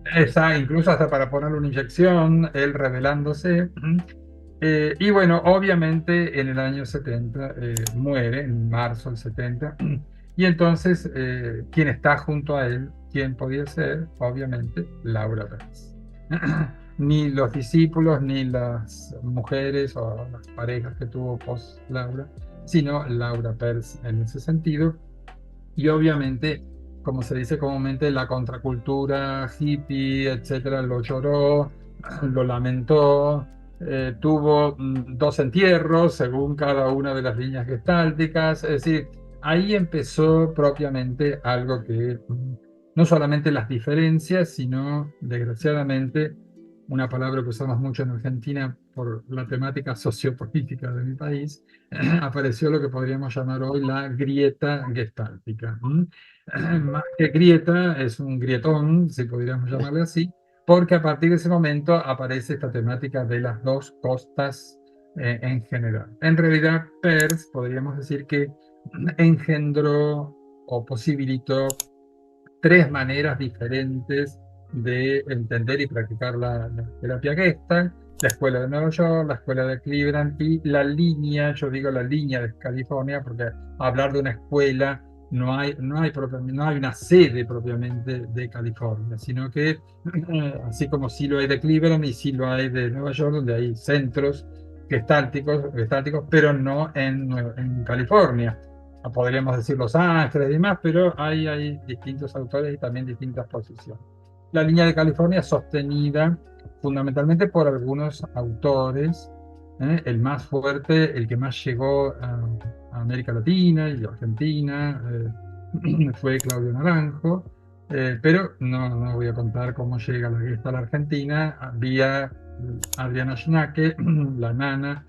incluso hasta para ponerle una inyección, él rebelándose. Y bueno, obviamente en el año 70 muere, en marzo del 70, y entonces, ¿quién está junto a él? ¿Quién podía ser? Obviamente, Laura Pérez. Ni los discípulos, ni las mujeres o las parejas que tuvo post Laura, sino Laura Pérez en ese sentido. Y obviamente, como se dice comúnmente, la contracultura hippie, etcétera, lo lloró, lo lamentó, tuvo dos entierros según cada una de las líneas gestálticas. Es decir, ahí empezó propiamente algo que no solamente las diferencias, sino, desgraciadamente, una palabra que usamos mucho en Argentina por la temática sociopolítica de mi país, apareció lo que podríamos llamar hoy la grieta gestáltica. Más que grieta, es un grietón, si podríamos llamarle así, porque a partir de ese momento aparece esta temática de las dos costas en general. En realidad, Peirce podríamos decir que engendró o posibilitó tres maneras diferentes de entender y practicar la terapia Gestalt: la escuela de Nueva York, la escuela de Cleveland y la línea, yo digo la línea de California, porque hablar de una escuela no hay una sede propiamente de California, sino que así como sí lo hay de Cleveland y sí lo hay de Nueva York, donde hay centros gestálticos, pero no en California. Podríamos decir Los Ángeles y demás, pero hay distintos autores y también distintas posiciones. La línea de California es sostenida fundamentalmente por algunos autores. El más fuerte, el que más llegó a América Latina y Argentina, fue Claudio Naranjo, pero no voy a contar cómo llega la Gestalt a la Argentina vía Adriana Schnacke, la nana,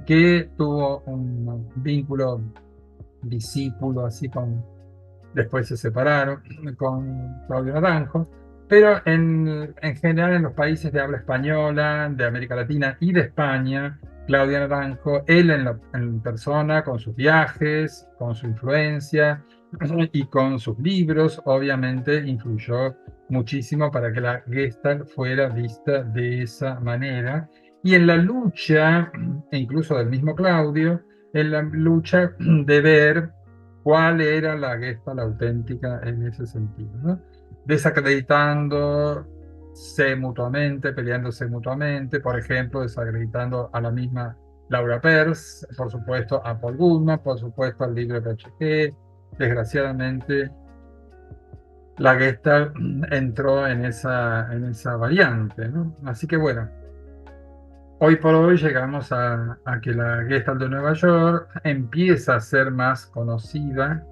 que tuvo un vínculo discípulo, así después se separaron con Claudio Naranjo, pero en general en los países de habla española, de América Latina y de España, Claudio Naranjo, él en persona, con sus viajes, con su influencia y con sus libros, obviamente influyó muchísimo para que la Gestalt fuera vista de esa manera. Y en la lucha, e incluso del mismo Claudio, en la lucha de ver cuál era la Gestalt auténtica en ese sentido, ¿no? Desacreditándose mutuamente, peleándose mutuamente, por ejemplo, desacreditando a la misma Laura Peirce, por supuesto a Paul Goodman, por supuesto al libro de PHG. Desgraciadamente, la Gestalt entró en esa variante, ¿no? Así que bueno, hoy por hoy llegamos a que la Gestalt de Nueva York empieza a ser más conocida,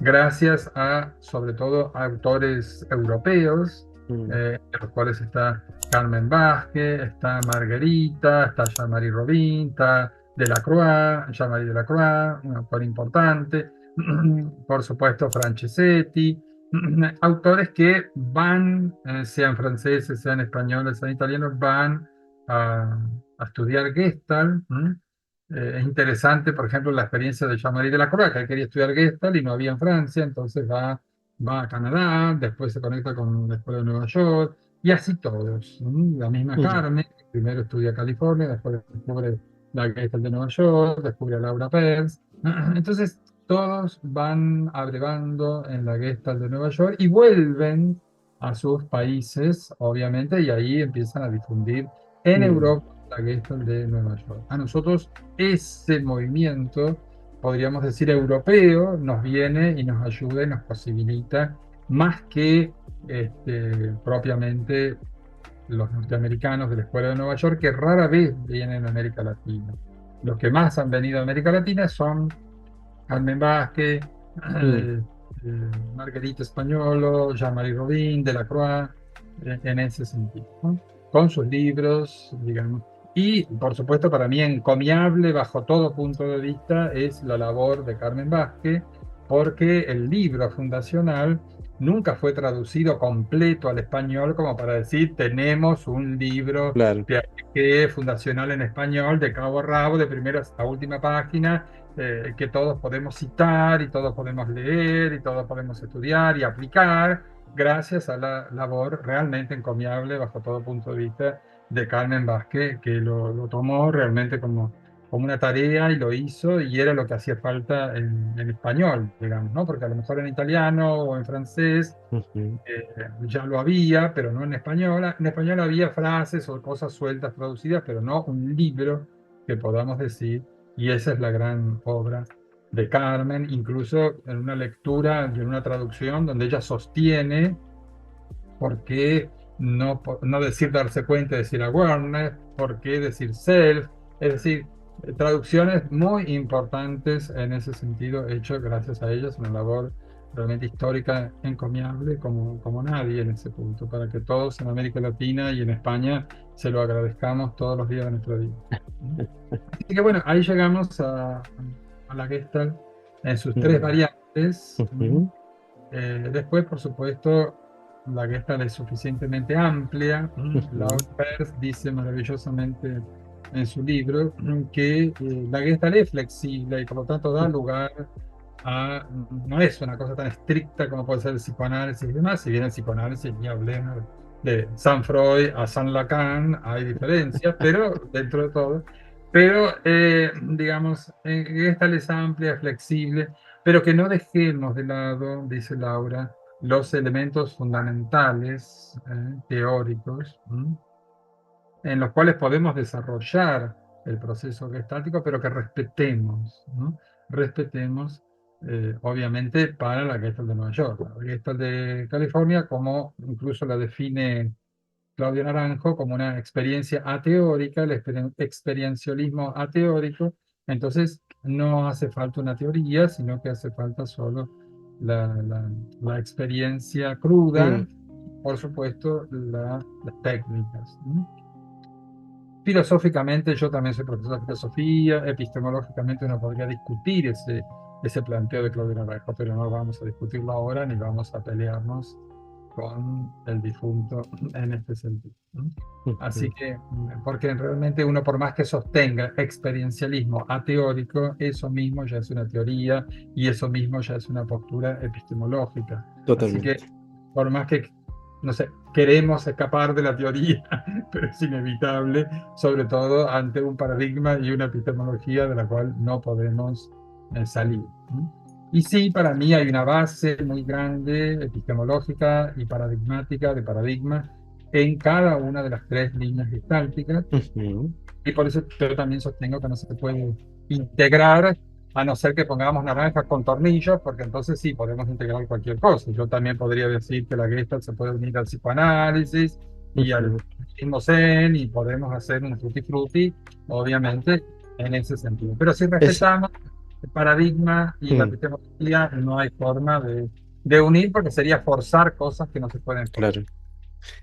gracias a, sobre todo, a autores europeos, Mm. entre los cuales está Carmen Vázquez, está Margarita, está Jean-Marie Robin, está Delacroix, Jean-Marie Delacroix, un autor importante, por supuesto Franceschetti, autores que van, sean franceses, sean españoles, sean italianos, van a, a estudiar Gestalt. Es interesante, por ejemplo, la experiencia de Jean-Marie Delacroix, que él quería estudiar Gestalt y no había en Francia, entonces va a Canadá, después se conecta con la Escuela de Nueva York, y así todos. La misma ujú, Carmen, que primero estudia California, después descubre la Gestalt de Nueva York, descubre a Laura Peirce. Entonces, todos van abrevando en la Gestalt de Nueva York y vuelven a sus países, obviamente, y ahí empiezan a difundir en mm, Europa la Gestalt de Nueva York. A nosotros ese movimiento, podríamos decir europeo, nos viene y nos ayuda y nos posibilita más que propiamente los norteamericanos de la Escuela de Nueva York, que rara vez vienen a América Latina. Los que más han venido a América Latina son Carmen Vázquez, mm, eh, Margarita Españolo, Jean-Marie Robin, Delacroix, en ese sentido, ¿no? Con sus libros, digamos. Y, por supuesto, para mí encomiable bajo todo punto de vista es la labor de Carmen Vázquez, porque el libro fundacional nunca fue traducido completo al español como para decir, tenemos un libro claro. fundacional en español de cabo a rabo, de primera a última página, que todos podemos citar y todos podemos leer y todos podemos estudiar y aplicar, gracias a la labor realmente encomiable bajo todo punto de vista de Carmen Vázquez, que lo tomó realmente como una tarea y lo hizo y era lo que hacía falta en español, digamos, ¿no? Porque a lo mejor en italiano o en francés Ujú, ya lo había, pero no en español. En español había frases o cosas sueltas traducidas, pero no un libro que podamos decir. Y esa es la gran obra de Carmen, incluso en una lectura y en una traducción donde ella sostiene ¿por qué no decir darse cuenta, decir awareness? ¿Por qué decir self? Es decir, traducciones muy importantes en ese sentido, hecho gracias a ellas, una labor realmente histórica, encomiable, como nadie en ese punto, para que todos en América Latina y en España se lo agradezcamos todos los días de nuestra vida. Así que bueno, ahí llegamos a la Gestalt en sus tres mm, variantes. ujú, Después, por supuesto, la Gestalt es suficientemente amplia. Laura ujú, Peirce dice maravillosamente en su libro que la Gestalt es flexible y por lo tanto da lugar no es una cosa tan estricta como puede ser el psicoanálisis y demás, si bien el psicoanálisis, ni hablemos de San Freud a San Lacan, hay diferencias, pero dentro de todo, pero digamos, Gestalt es amplia, flexible, pero que no dejemos de lado, dice Laura, los elementos fundamentales teóricos en los cuales podemos desarrollar el proceso gestáltico, pero que respetemos, ¿no? Respetemos, obviamente, para la Gestalt de Nueva York. La Gestalt de California, como incluso la define Claudio Naranjo, como una experiencia ateórica, el experiencialismo ateórico. Entonces, no hace falta una teoría, sino que hace falta solo la experiencia cruda, mm, por supuesto, las técnicas, ¿no? Filosóficamente, yo también soy profesor de filosofía, epistemológicamente uno podría discutir ese planteo de Claudio Naranjo, pero no vamos a discutirlo ahora ni vamos a pelearnos con el difunto en este sentido, ¿no? Así ujú, que, porque realmente uno por más que sostenga experiencialismo ateórico, eso mismo ya es una teoría y eso mismo ya es una postura epistemológica. Así que totalmente. por más que, no sé, queremos escapar de la teoría, pero es inevitable, sobre todo ante un paradigma y una epistemología de la cual no podemos salir, ¿no? Y sí, para mí hay una base muy grande epistemológica y paradigmática de paradigmas en cada una de las tres líneas gestálticas, Ujú, y por eso yo también sostengo que no se puede integrar a no ser que pongamos naranjas con tornillos, porque entonces sí podemos integrar cualquier cosa. Yo también podría decir que la Gestalt se puede unir al psicoanálisis y al ujú. mismo Zen y podemos hacer un tutti frutti, obviamente, en ese sentido. Pero si Es, respetamos el paradigma y la mm, epistemología, no hay forma de unir porque sería forzar cosas que no se pueden forzar. claro.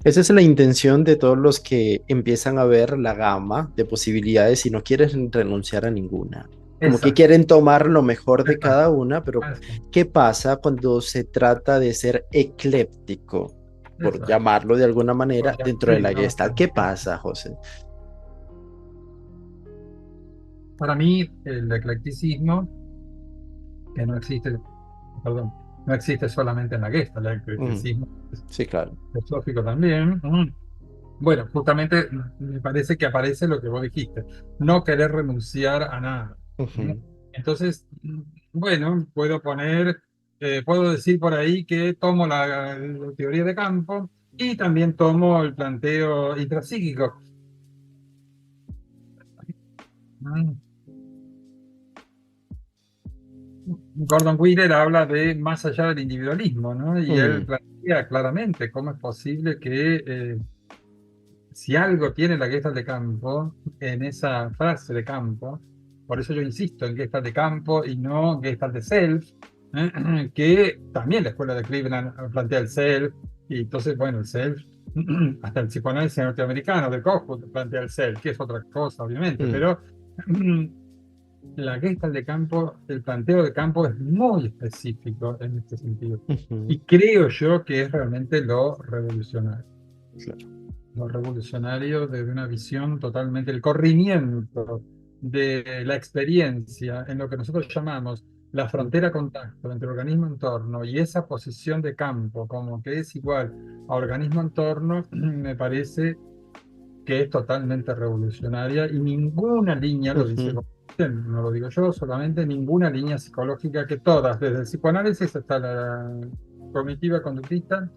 Esa es la intención de todos los que empiezan a ver la gama de posibilidades y no quieren renunciar a ninguna. Como que Exacto, quieren tomar lo mejor de cada exacto. una, pero Exacto. ¿qué pasa cuando se trata de ser ecléptico, por Exacto. llamarlo de alguna manera, dentro de Sí, la no, Gestalt? ¿Qué pasa, José? Para mí, el eclecticismo, que no existe, perdón, no existe solamente en la Gestalt, el Ujú. eclecticismo es Sí, claro. filosófico también. Bueno, justamente me parece que aparece lo que vos dijiste, no querer renunciar a nada. ¿No? Ujú, Entonces, bueno, puedo decir por ahí que tomo la teoría de campo y también tomo el planteo intrapsíquico. Mm. Gordon Wheeler habla de más allá del individualismo, ¿no? Y él mm, plantea claramente cómo es posible que si algo tiene la Gestalt de campo, en esa frase de campo, por eso yo insisto en Gestalt de campo y no Gestalt de self, que también la escuela de Cleveland plantea el self, y entonces, bueno, el self, hasta el psicoanálisis norteamericano de Kohut plantea el self, que es otra cosa, obviamente, mm, pero la Gestalt de campo, el planteo de campo es muy específico en este sentido. ujú, Y creo yo que es realmente lo revolucionario. claro. Lo revolucionario de una visión totalmente, el corrimiento de la experiencia en lo que nosotros llamamos la Mm, frontera contacto entre organismo-entorno y esa posición de campo como que es igual a organismo-entorno, me parece que es totalmente revolucionaria y ninguna línea, lo dice, ujú, no lo digo yo, solamente ninguna línea psicológica que todas, desde el psicoanálisis hasta la cognitiva conductista,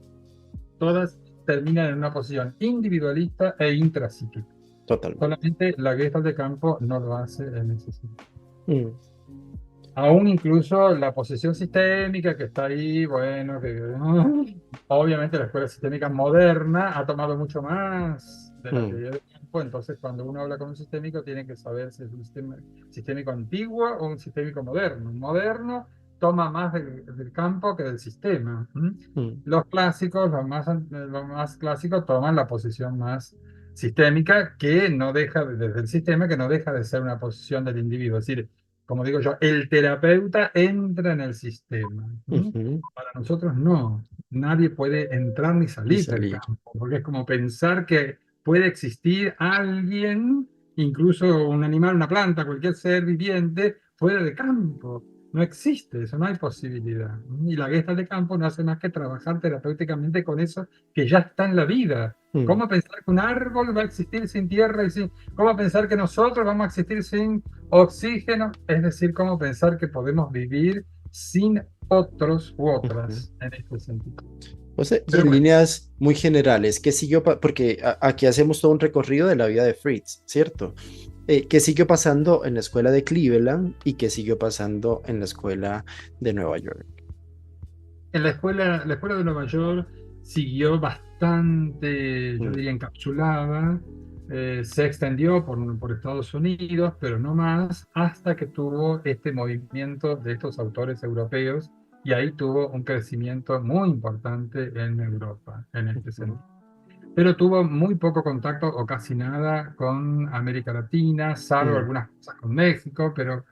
todas terminan en una posición individualista e intrapsíquica. totalmente. Solamente la Gestalt de campo no lo hace en ese sentido. Mm, Aún incluso la posesión sistémica que está ahí, bueno, que obviamente la escuela sistémica moderna ha tomado mucho más de la mm, teoría del campo, entonces cuando uno habla con un sistémico tiene que saber si es un sistema sistémico antiguo o un sistémico moderno. Un moderno toma más del campo que del sistema. mm, Los clásicos, los más clásicos, toman la posición más sistémica que no deja, desde el sistema, que no deja de ser una posición del individuo. Es decir, como digo yo, el terapeuta entra en el sistema. ujú, Para nosotros no, nadie puede entrar ni y salir del salir. campo, porque es como pensar que puede existir alguien, incluso un animal, una planta, cualquier ser viviente, fuera de campo. No existe eso, no hay posibilidad. Y la Gestalt de campo no hace más que trabajar terapéuticamente con eso que ya está en la vida. Mm, ¿Cómo pensar que un árbol va a existir sin tierra y sin... ¿Cómo pensar que nosotros vamos a existir sin oxígeno? Es decir, cómo pensar que podemos vivir sin otros u ujú. otras en este sentido. O sea, y Pero en bueno, líneas muy generales, ¿qué siguió? Porque aquí hacemos todo un recorrido de la vida de Fritz, ¿cierto? ¿Qué siguió pasando en la escuela de Cleveland y qué siguió pasando en la escuela de Nueva York? en la escuela de Nueva York siguió bastante, yo Mm, diría, encapsulada. Se extendió por Estados Unidos, pero no más, hasta que tuvo este movimiento de estos autores europeos y ahí tuvo un crecimiento muy importante en Europa, en este ujú, sentido. Pero tuvo muy poco contacto o casi nada con América Latina, salvo mm, algunas cosas con México, pero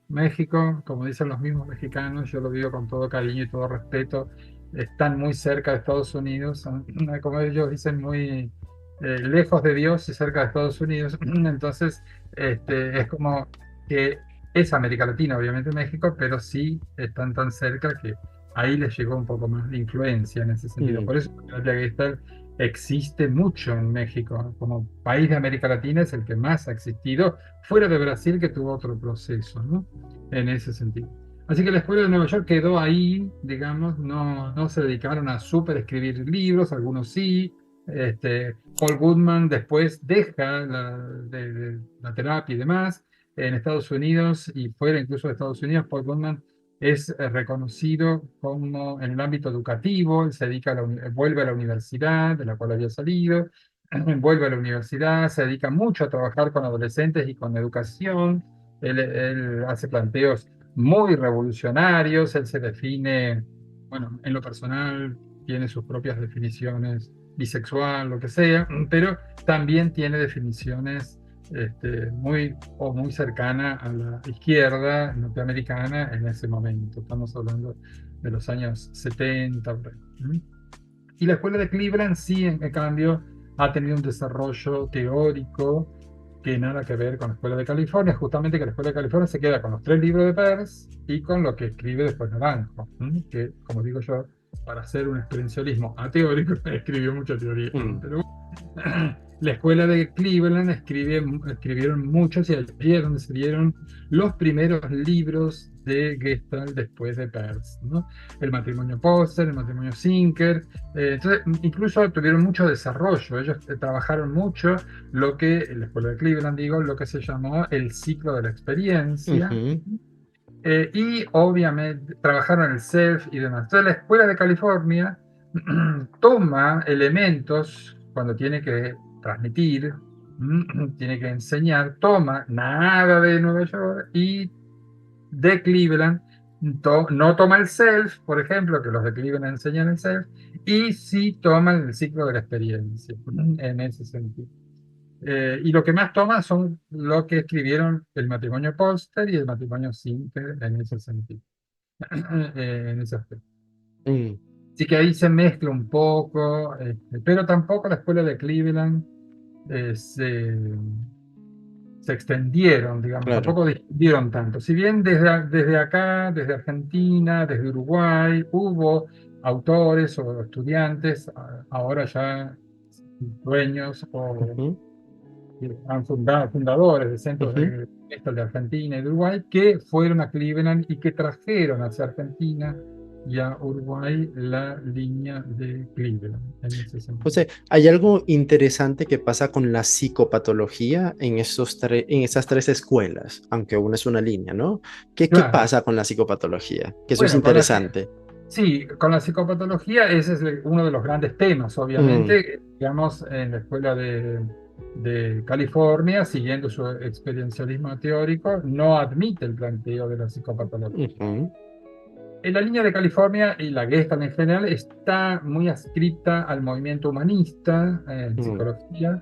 México, como dicen los mismos mexicanos, yo lo digo con todo cariño y todo respeto, están muy cerca de Estados Unidos, son, como ellos dicen, muy lejos de Dios y cerca de Estados Unidos. Entonces, es como que es América Latina, obviamente México, pero sí están tan cerca que ahí les llegó un poco más de influencia en ese sentido. mm, Por eso la terapia Gestalt existe mucho en México. Como país de América Latina es el que más ha existido, fuera de Brasil que tuvo otro proceso, ¿no? En ese sentido. Así que la escuela de Nueva York quedó ahí, digamos, no se dedicaron a súper escribir libros, algunos sí. Paul Goodman después deja la terapia y demás en Estados Unidos y fuera incluso de Estados Unidos. Paul Goodman es reconocido como en el ámbito educativo, él se dedica vuelve a la universidad de la cual había salido, vuelve a la universidad, se dedica mucho a trabajar con adolescentes y con educación, él hace planteos muy revolucionarios, él se define, bueno, en lo personal tiene sus propias definiciones, bisexual, lo que sea, pero también tiene definiciones muy cercana a la izquierda norteamericana en ese momento. Estamos hablando de los años 70. Por ahí. Y la escuela de Cleveland sí, en cambio, ha tenido un desarrollo teórico que nada que ver con la Escuela de California, justamente que la Escuela de California se queda con los 3 libros de Peirce y con lo que escribe después Naranjo, que, como digo yo, para hacer un expresionismo ateórico, escribió mucha teoría. Mm, Pero la escuela de Cleveland escribieron muchos y allí es donde se dieron los primeros libros de Gestalt después de Peirce, ¿no? El matrimonio Póster, el matrimonio Zinker. Entonces, incluso tuvieron mucho desarrollo. Ellos trabajaron mucho lo que, en la escuela de Cleveland, digo, lo que se llamó el ciclo de la experiencia. ujú, Y obviamente trabajaron el self y demás. Entonces la Escuela de California toma elementos cuando tiene que transmitir, tiene que enseñar, toma nada de Nueva York y de Cleveland, no toma el self, por ejemplo, que los de Cleveland enseñan el self, y sí toman el ciclo de la experiencia, en ese sentido. Y lo que más toma son lo que escribieron el matrimonio Polster y el matrimonio Sinter en ese sentido, en ese aspecto. mm, Así que ahí se mezcla un poco, pero tampoco la escuela de Cleveland se extendieron, digamos, claro. tampoco difundieron tanto. Si bien desde acá, desde Argentina, desde Uruguay, hubo autores o estudiantes, ahora ya dueños o Ujú, han fundadores de centros ujú. de Argentina y de Uruguay, que fueron a Cleveland y que trajeron hacia Argentina y a Uruguay la línea de Cleveland, en ese sentido. José, hay algo interesante que pasa con la psicopatología en en esas tres escuelas, aunque una es una línea, ¿no? ¿Qué Claro. pasa con la psicopatología? Que eso es Bueno, interesante. sí, con la psicopatología ese es uno de los grandes temas, Mm, obviamente, digamos, en la escuela de California, siguiendo su experiencialismo teórico, no admite el planteo de la psicopatología. ujú, En la línea de California y la Gestalt en general está muy adscrita al movimiento humanista en mm, psicología.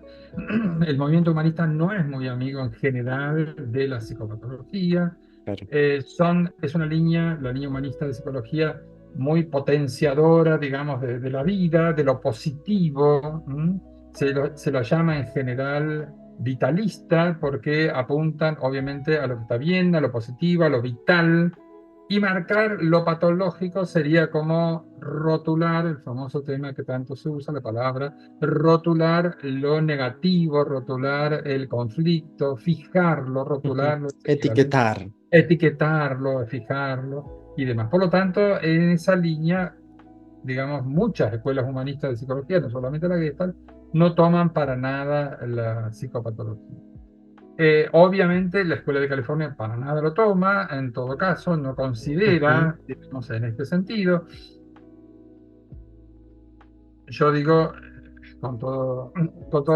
El movimiento humanista no es muy amigo en general de la psicopatología. claro. Es una línea, la línea humanista de psicología, muy potenciadora, digamos, de la vida, de lo positivo. Se lo llama en general vitalista porque apuntan obviamente a lo que está bien, a lo positivo, a lo vital. Y marcar lo patológico sería como rotular, el famoso tema que tanto se usa, la palabra, rotular lo negativo, rotular el conflicto, fijarlo, Ujú. rotularlo, es equivalente, Etiquetar. etiquetarlo, fijarlo y demás. Por lo tanto, en esa línea, digamos, muchas escuelas humanistas de psicología, no solamente la Gestalt, no toman para nada la psicopatología. Obviamente la Escuela de California para nada lo toma, en todo caso, no Ujú, considera, digamos, en este sentido. Yo digo, con todo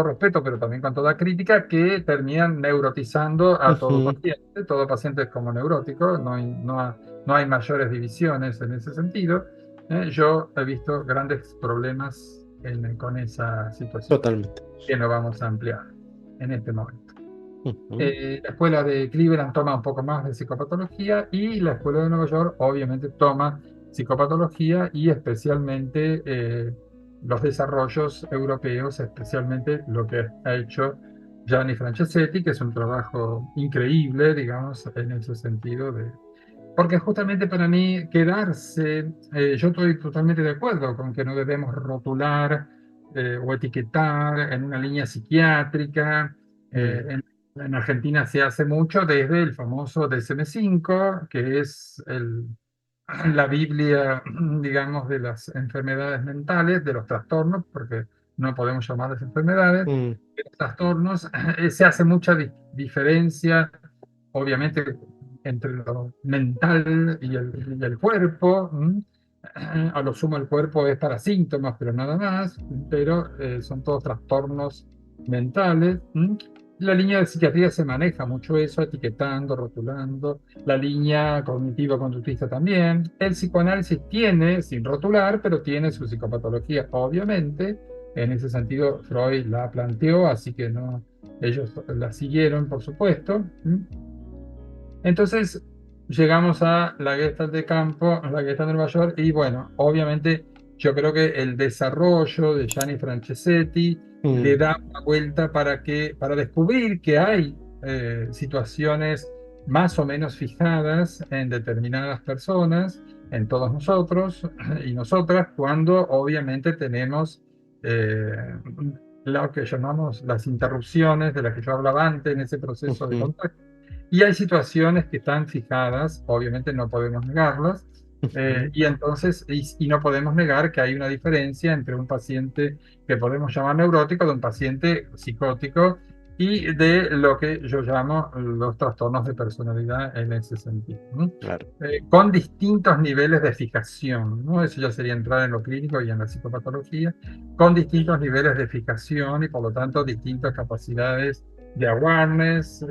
respeto, pero también con toda crítica, que terminan neurotizando a todo ujú. paciente. Todo paciente es como neurótico, no hay mayores divisiones en ese sentido. Yo he visto grandes problemas con esa situación, Totalmente. que no vamos a ampliar en este momento. Ujú, La escuela de Cleveland toma un poco más de psicopatología y la escuela de Nueva York obviamente toma psicopatología y especialmente los desarrollos europeos, especialmente lo que ha hecho Gianni Franceschetti, que es un trabajo increíble, digamos, en ese sentido porque justamente para mí quedarse, yo estoy totalmente de acuerdo con que no debemos rotular o etiquetar en una línea psiquiátrica. mm, En Argentina se hace mucho desde el famoso DSM-5, que es la Biblia, digamos, de las enfermedades mentales, de los trastornos, porque no podemos llamarles enfermedades, mm, de los trastornos. Se hace mucha diferencia, obviamente, entre lo mental y el cuerpo. A lo sumo el cuerpo es para síntomas, pero nada más, pero son todos trastornos mentales. La línea de psiquiatría se maneja mucho eso, etiquetando, rotulando. La línea cognitivo-conductista también. El psicoanálisis tiene, sin rotular, pero tiene su psicopatología, obviamente. En ese sentido, Freud la planteó, así que no, ellos la siguieron, por supuesto. Entonces, llegamos a la Gestalt de campo, a la Gestalt de Nueva York, y bueno, obviamente yo creo que el desarrollo de Gianni Franceschetti le mm, da una vuelta para descubrir que hay situaciones más o menos fijadas en determinadas personas, en todos nosotros y nosotras, cuando obviamente tenemos eh, lo que llamamos las interrupciones de las que yo hablaba antes en ese proceso de ujú, contacto. Y hay situaciones que están fijadas, obviamente no podemos negarlas, ujú, y entonces, y no podemos negar que hay una diferencia entre un paciente que podemos llamar neurótico de un paciente psicótico y de lo que yo llamo los trastornos de personalidad en ese sentido, ¿no? claro. Con distintos niveles de fijación, ¿no? Eso ya sería entrar en lo clínico y en la psicopatología, con distintos niveles de fijación y por lo tanto distintas capacidades de awareness,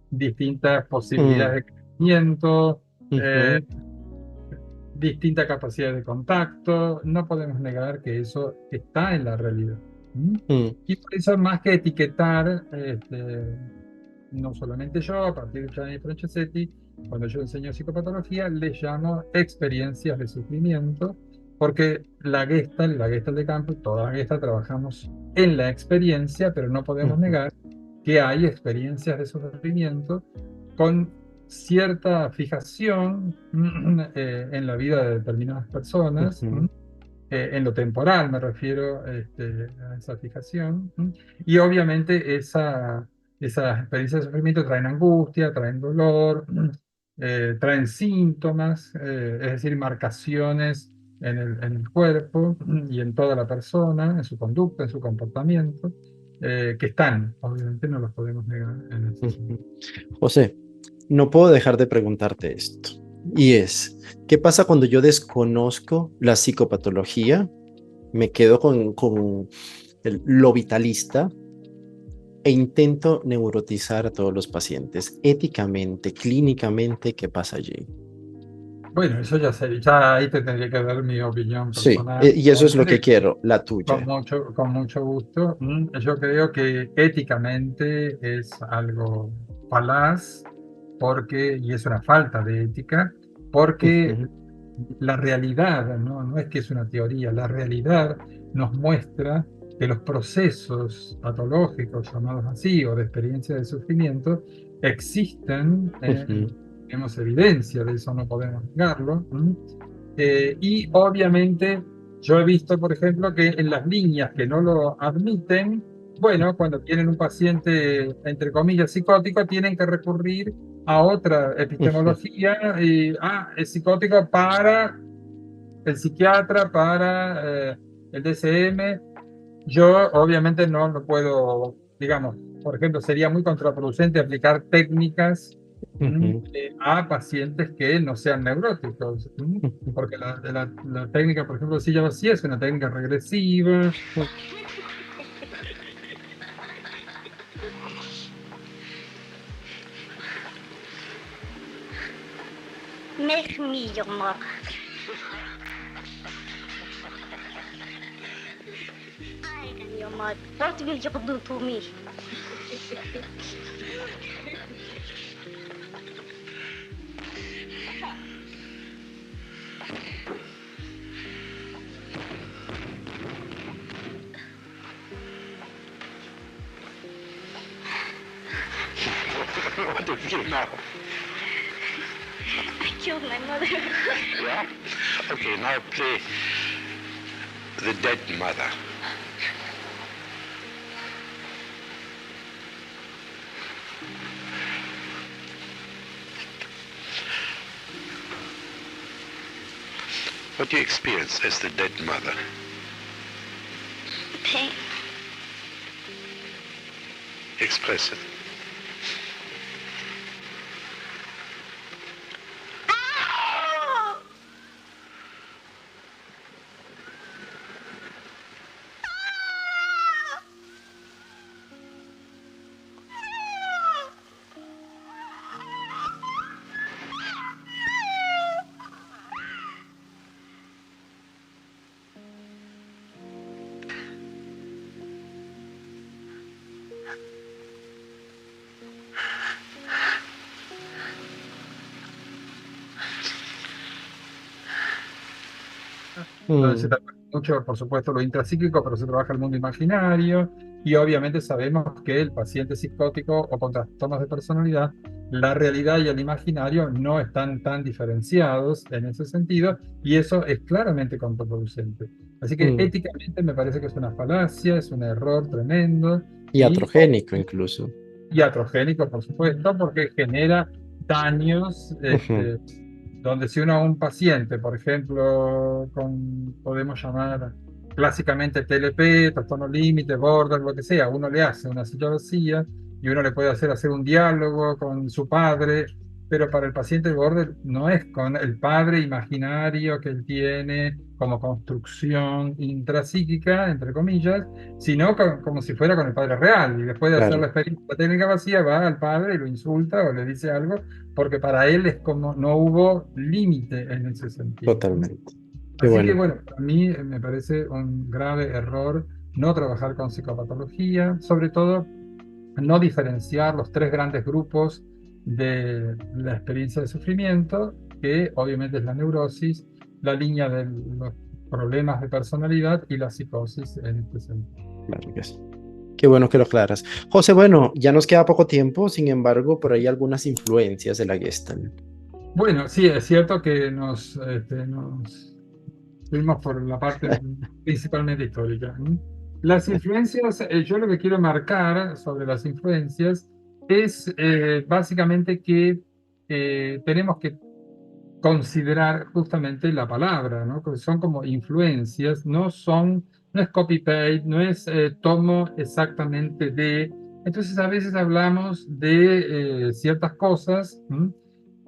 distintas Mm, posibilidades de crecimiento, eh, ujú, distinta capacidad de contacto. No podemos negar que eso está en la realidad. ¿Mm? mm, Y por eso, más que etiquetar, no solamente yo, a partir de Gianni Franceschetti, cuando yo enseño psicopatología, le llamo experiencias de sufrimiento, porque la Gestalt de campo, toda la Gestalt trabajamos en la experiencia, pero no podemos ujú, negar que hay experiencias de sufrimiento con cierta fijación en la vida de determinadas personas, ujú, en lo temporal me refiero a esa fijación, y obviamente esas experiencias de sufrimiento traen angustia, traen dolor, traen síntomas, es decir, marcaciones en el cuerpo y en toda la persona, en su conducta, en su comportamiento, que están, obviamente no los podemos negar en ese sentido. ujú. José, no puedo dejar de preguntarte esto. Y es, ¿qué pasa cuando yo desconozco la psicopatología? Me quedo con lo vitalista e intento neurotizar a todos los pacientes. Éticamente, clínicamente, ¿qué pasa allí? Bueno, eso ya sería, ya ahí te tendría que dar mi opinión Sí, personal, y eso es lo que obviamente, quiero, la tuya. con mucho gusto. Yo creo que éticamente es algo falaz, porque, y es una falta de ética, porque Ujú, la realidad, ¿no? No es que es una teoría, la realidad nos muestra que los procesos patológicos, llamados así, o de experiencia de sufrimiento, existen, ujú, tenemos evidencia de eso, no podemos negarlo. Y obviamente yo he visto, por ejemplo, que en las líneas que no lo admiten, bueno, cuando tienen un paciente, entre comillas, psicótico, tienen que recurrir a otra ujú, epistemología y, es psicótico para el psiquiatra, para el DSM. Yo obviamente no lo puedo, digamos, por ejemplo, sería muy contraproducente aplicar técnicas ujú, a pacientes que no sean neuróticos, ujú. porque la técnica, por ejemplo, si llama así, es una técnica regresiva. Merci, jongen. Aynen jongen. Wat wil je doen voor mij? What do you know? I killed my mother. Yeah? Okay, now play the dead mother. What do you experience as the dead mother? Pain. Express it. Toda esa Mm, etapa. mucho, por supuesto, lo intrapsíquico, pero se trabaja el mundo imaginario. Y obviamente sabemos que el paciente psicótico o con trastornos de personalidad, la realidad y el imaginario no están tan diferenciados en ese sentido, y eso es claramente contraproducente. Así que Mm. éticamente me parece que es una falacia, es un error tremendo y, Iatrogénico incluso. y atrogénico, por supuesto, porque genera daños, Ujú. donde si uno a un paciente, por ejemplo, podemos llamar clásicamente TLP, trastorno límite, border, lo que sea, uno le hace una silla vacía y uno le puede hacer un diálogo con su padre, pero para el paciente border no es con el padre imaginario que él tiene como construcción intrapsíquica, entre comillas, sino como si fuera con el padre real. Y después de hacer Claro, la experiencia técnica vacía, va al padre y lo insulta o le dice algo, porque para él es como no hubo límite en ese sentido, ¿no? totalmente. Qué Así que bueno. bueno, para mí me parece un grave error no trabajar con psicopatología, sobre todo no diferenciar los tres grandes grupos de la experiencia de sufrimiento, que obviamente es la neurosis, la línea de los problemas de personalidad y la psicosis en este sentido. Claro que sí. Qué bueno que lo aclaras. José, bueno, ya nos queda poco tiempo, sin embargo, por ahí algunas influencias de la Gestalt. Bueno, sí, es cierto que nos fuimos por la parte principalmente histórica. Las influencias, yo lo que quiero marcar sobre las influencias es básicamente que tenemos que considerar justamente la palabra, ¿no? Que son como influencias, no es copy-paste, no es tomo exactamente de. Entonces a veces hablamos de ciertas cosas,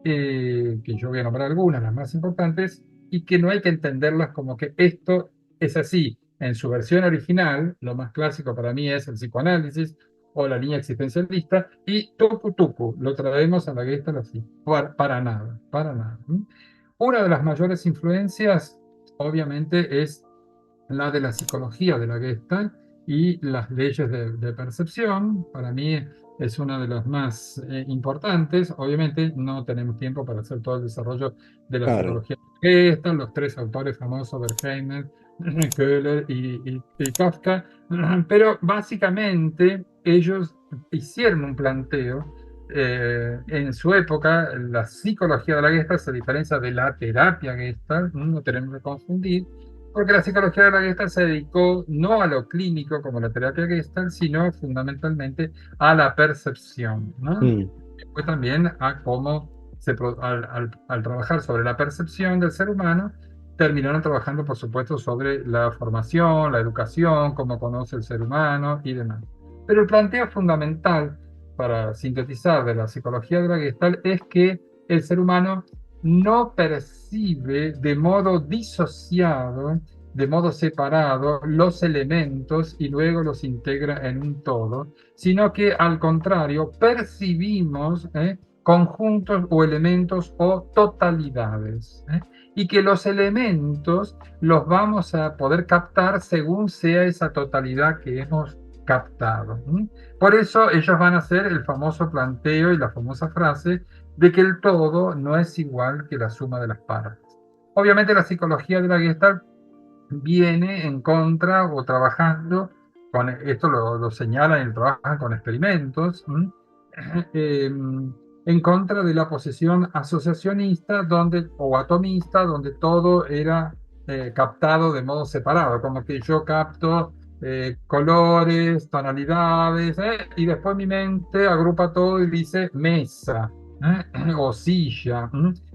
que yo voy a nombrar algunas, las más importantes, y que no hay que entenderlas como que esto es así. En su versión original, lo más clásico para mí es el psicoanálisis o la línea existencialista, y tucu tucu, lo traemos a la Gestalt así, para nada, para nada. Una de las mayores influencias, obviamente, es la de la psicología de la Gestalt y las leyes de percepción. Para mí es una de las más importantes. Obviamente no tenemos tiempo para hacer todo el desarrollo de la Claro, psicología de la Gestalt, los tres autores famosos, Berkheimer, Köhler y Kafka, pero básicamente ellos hicieron un planteo. En su época, la psicología de la Gestalt se diferencia de la terapia Gestalt, no tenemos que confundir, porque la psicología de la Gestalt se dedicó no a lo clínico como la terapia Gestalt, sino fundamentalmente a la percepción, ¿no? mm, Después también a cómo al trabajar sobre la percepción del ser humano, terminaron trabajando, por supuesto, sobre la formación, la educación, cómo conoce el ser humano y demás. Pero el planteo fundamental, para sintetizar, de la psicología de la Gestalt es que el ser humano no percibe de modo disociado, de modo separado, los elementos y luego los integra en un todo, sino que al contrario, percibimos conjuntos o elementos o totalidades. Y que los elementos los vamos a poder captar según sea esa totalidad que hemos captado. Por eso ellos van a hacer el famoso planteo y la famosa frase de que el todo no es igual que la suma de las partes. Obviamente la psicología de la Gestalt viene en contra o trabajando con esto, lo señalan y trabajan con experimentos, en contra de la posesión asociacionista o atomista, donde todo era captado de modo separado, como que yo capto colores, tonalidades, y después mi mente agrupa todo y dice mesa, o silla,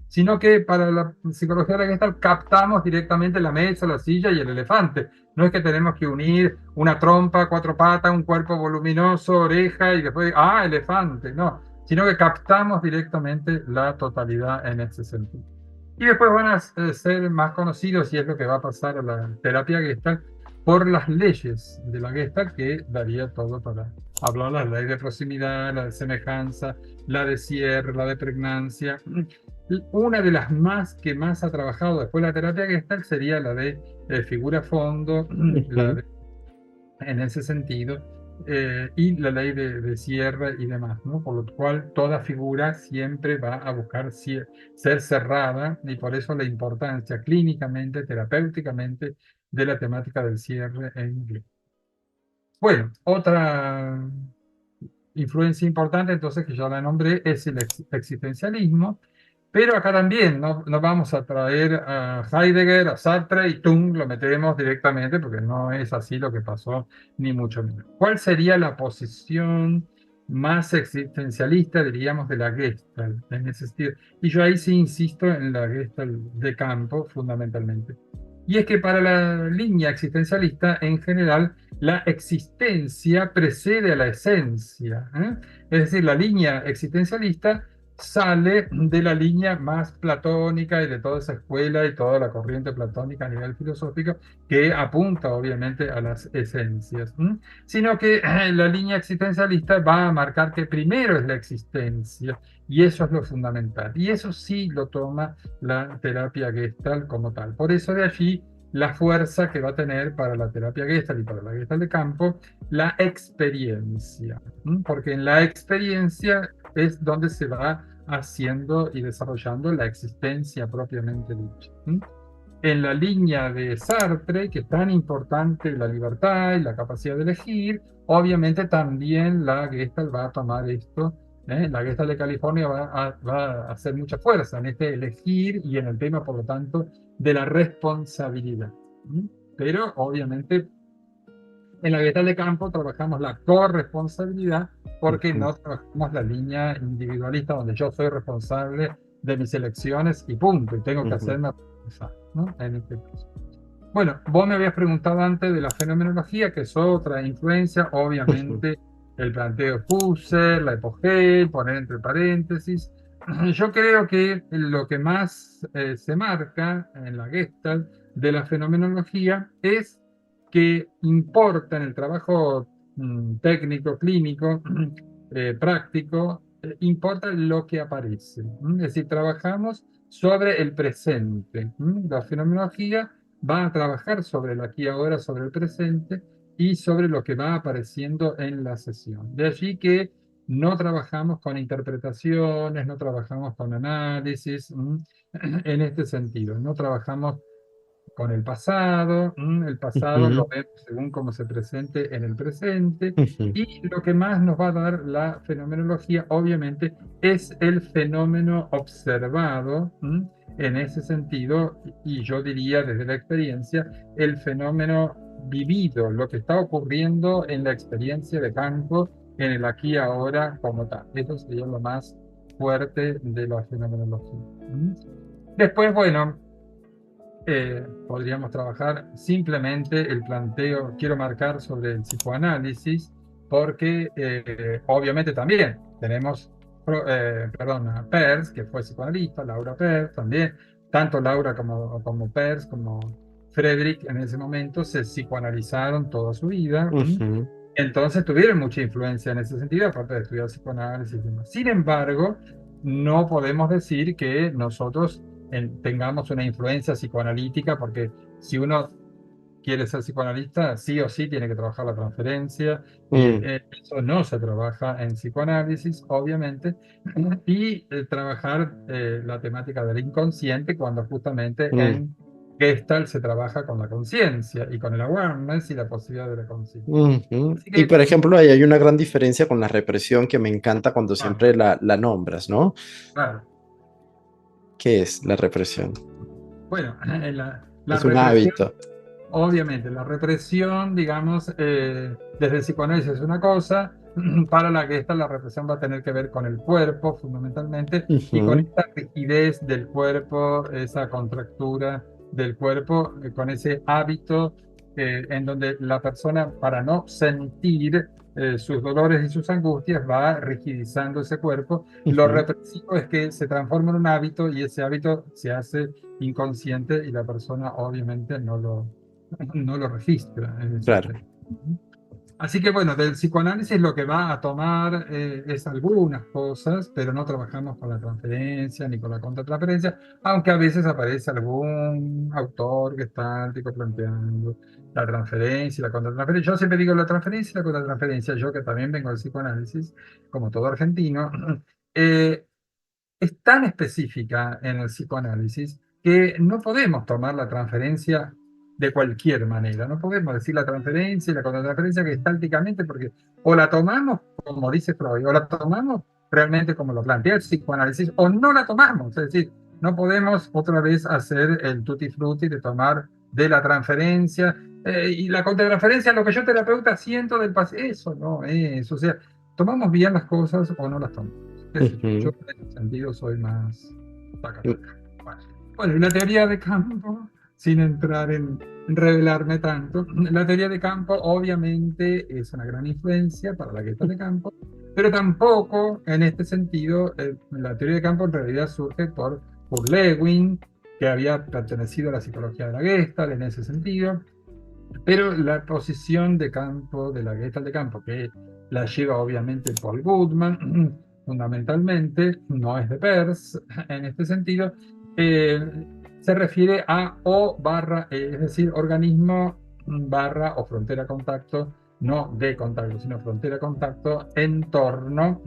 sino que para la psicología de la Gestalt captamos directamente la mesa, la silla y el elefante. No es que tenemos que unir una trompa, cuatro patas, un cuerpo voluminoso, oreja y después, elefante, no, sino que captamos directamente la totalidad en ese sentido. Y después van a ser más conocidos, y es lo que va a pasar a la terapia Gestalt, por las leyes de la Gestalt, que daría todo para hablar: la ley de proximidad, la de semejanza, la de cierre, la de pregnancia. Una de las que más ha trabajado después de la terapia Gestalt sería la de figura-fondo, ujú. en ese sentido, y la ley de cierre y demás, ¿no? Por lo cual toda figura siempre va a buscar ser cerrada, y por eso la importancia clínicamente, terapéuticamente, de la temática del cierre en inglés. Bueno, otra influencia importante, entonces, que ya la nombré, es el existencialismo, pero acá también no vamos a traer a Heidegger, a Sartre y ¡tum! Lo metemos directamente, porque no es así lo que pasó, ni mucho menos. ¿Cuál sería la posición más existencialista, diríamos, de la Gestalt en ese sentido? Y yo ahí sí insisto en la Gestalt de campo, fundamentalmente. Y es que para la línea existencialista, en general, la existencia precede a la esencia, ¿eh? Es decir, la línea existencialista sale de la línea más platónica y de toda esa escuela y toda la corriente platónica a nivel filosófico que apunta obviamente a las esencias, sino que la línea existencialista va a marcar que primero es la existencia y eso es lo fundamental. Y eso sí lo toma la terapia Gestalt como tal. Por eso de allí la fuerza que va a tener para la terapia Gestalt y para la Gestalt de campo la experiencia, porque en la experiencia es donde se va haciendo y desarrollando la existencia propiamente dicha. En la línea de Sartre, que es tan importante la libertad y la capacidad de elegir, obviamente también la Gestalt va a tomar esto. La Gestalt de California va a hacer mucha fuerza en este elegir y en el tema, por lo tanto, de la responsabilidad. Pero obviamente en la Gestalt de campo trabajamos la corresponsabilidad porque Ujú, no trabajamos la línea individualista donde yo soy responsable de mis elecciones y punto, y tengo que ujú, hacerme responsable, ¿no? En este caso. Bueno, vos me habías preguntado antes de la fenomenología, que es otra influencia, ujú, obviamente el planteo de Husserl, la epogé, poner entre paréntesis. Yo creo que lo que más se marca en la Gestalt de la fenomenología es que importa en el trabajo técnico, clínico, práctico, importa lo que aparece. Es decir, trabajamos sobre el presente. La fenomenología va a trabajar sobre el aquí y ahora, sobre el presente y sobre lo que va apareciendo en la sesión. De allí que no trabajamos con interpretaciones, no trabajamos con análisis, en este sentido. No trabajamos con el pasado ujú, lo vemos según cómo se presente en el presente, ujú, y lo que más nos va a dar la fenomenología, obviamente, es el fenómeno observado, en ese sentido, y yo diría desde la experiencia, el fenómeno vivido, lo que está ocurriendo en la experiencia de campo, en el aquí y ahora como tal. Eso sería lo más fuerte de la fenomenología. Después, bueno, podríamos trabajar simplemente el planteo, quiero marcar sobre el psicoanálisis, porque obviamente también tenemos, perdón, a Peirce, que fue psicoanalista, Laura Peirce también, tanto Laura como Peirce, como Friedrich en ese momento se psicoanalizaron toda su vida. ujú, Entonces tuvieron mucha influencia en ese sentido, aparte de estudiar psicoanálisis y demás. Sin embargo, no podemos decir que nosotros tengamos una influencia psicoanalítica, porque si uno quiere ser psicoanalista, sí o sí tiene que trabajar la transferencia, y mm, eso no se trabaja en psicoanálisis, obviamente, y trabajar la temática del inconsciente cuando justamente mm, en Gestalt se trabaja con la conciencia y con el awareness y la posibilidad de la conciencia. ujú. Así Y que, por ejemplo, ahí hay una gran diferencia con la represión que me encanta cuando ah, siempre la nombras, ¿no? claro. ¿Qué es la represión? Bueno, la Es un represión, hábito. obviamente, la represión, digamos, desde el psicoanálisis es una cosa, para la que esta la represión va a tener que ver con el cuerpo, fundamentalmente, y con Ujú, esta rigidez del cuerpo, esa contractura del cuerpo, con ese hábito en donde la persona, para no sentir sus dolores y sus angustias, va rigidizando ese cuerpo. Lo ujú, represivo es que se transforma en un hábito y ese hábito se hace inconsciente y la persona obviamente no lo registra en ese claro. aspecto. Así que bueno, del psicoanálisis lo que va a tomar es algunas cosas, pero no trabajamos con la transferencia ni con la contratransferencia, aunque a veces aparece algún autor que está planteando la transferencia y la contratransferencia. Yo siempre digo la transferencia y la contratransferencia, yo que también vengo del psicoanálisis, como todo argentino, eh, es tan específica en el psicoanálisis que no podemos tomar la transferencia de cualquier manera. No podemos decir la transferencia y la contratransferencia gestálticamente porque o la tomamos, como dice Freud, o la tomamos realmente como lo plantea el psicoanálisis, o no la tomamos. Es decir, no podemos otra vez hacer el tutti frutti de tomar de la transferencia y la contratransferencia, lo que yo terapeuta siento del paciente, eso no es. O sea, tomamos bien las cosas o no las tomamos. Yo en ese sentido soy más... Bueno, y la teoría de campo, sin entrar en revelarme tanto, la teoría de campo obviamente es una gran influencia para la Gestalt de campo, pero tampoco en este sentido, la teoría de campo en realidad surge por Lewin, que había pertenecido a la psicología de la Gestalt en ese sentido, pero la posición de campo de la Gestalt de campo, que la lleva obviamente Paul Goodman, fundamentalmente, no es de Peirce en este sentido, se refiere a O barra E, es decir, organismo barra o frontera contacto, no de contacto, sino frontera contacto, entorno.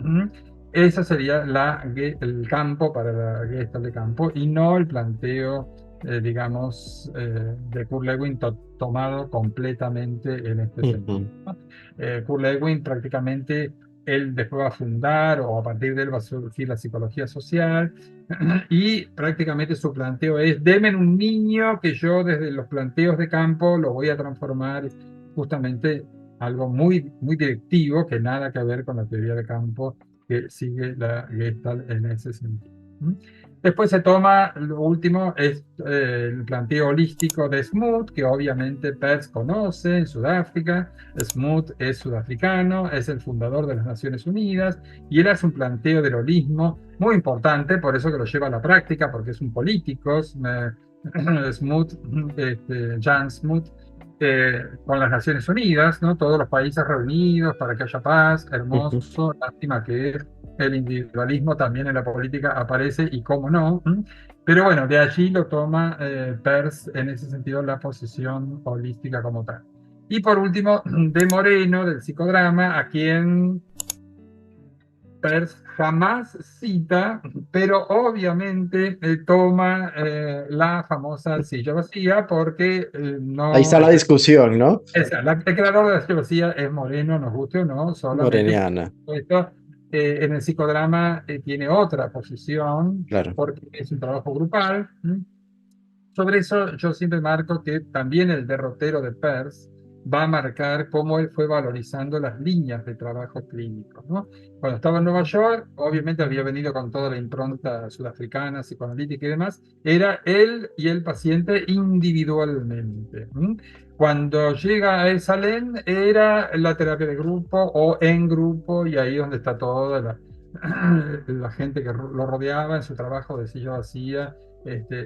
Ese sería el campo para la Gestalt de campo y no el planteo, digamos, de Kurt Lewin tomado completamente en este sentido. Kurt Lewin prácticamente él después va a fundar o a partir de él va a surgir la psicología social y prácticamente su planteo es: denme un niño que yo desde los planteos de campo lo voy a transformar justamente algo muy, muy directivo que nada que ver con la teoría de campo que sigue la Gestalt en ese sentido. Después se toma, lo último, es el planteo holístico de Smoot, que obviamente Peirce conoce en Sudáfrica. Smoot es sudafricano, es el fundador de las Naciones Unidas, y él hace un planteo del holismo muy importante, por eso que lo lleva a la práctica, porque es un político, Smoot, Jan Smoot, con las Naciones Unidas, ¿no? Todos los países reunidos para que haya paz, hermoso, lástima que el individualismo también en la política aparece y cómo no. Pero bueno, de allí lo toma Peirce en ese sentido la posición holística como tal. Y por último, de Moreno, del psicodrama, a quien Peirce jamás cita, pero obviamente toma la famosa silla vacía porque Ahí no... está la discusión, ¿no? El creador de la silla vacía es Moreno, nos guste o no, solamente Moreniana, esto, en el psicodrama tiene otra posición claro. porque es un trabajo grupal. Sobre eso yo siempre marco que también el derrotero de Peirce va a marcar cómo él fue valorizando las líneas de trabajo clínico, ¿no? Cuando estaba en Nueva York, obviamente había venido con toda la impronta sudafricana, psicoanalítica y demás, era él y el paciente individualmente. Cuando llega a Salem era la terapia de grupo o en grupo, y ahí donde está toda la gente que lo rodeaba en su trabajo de silla vacía,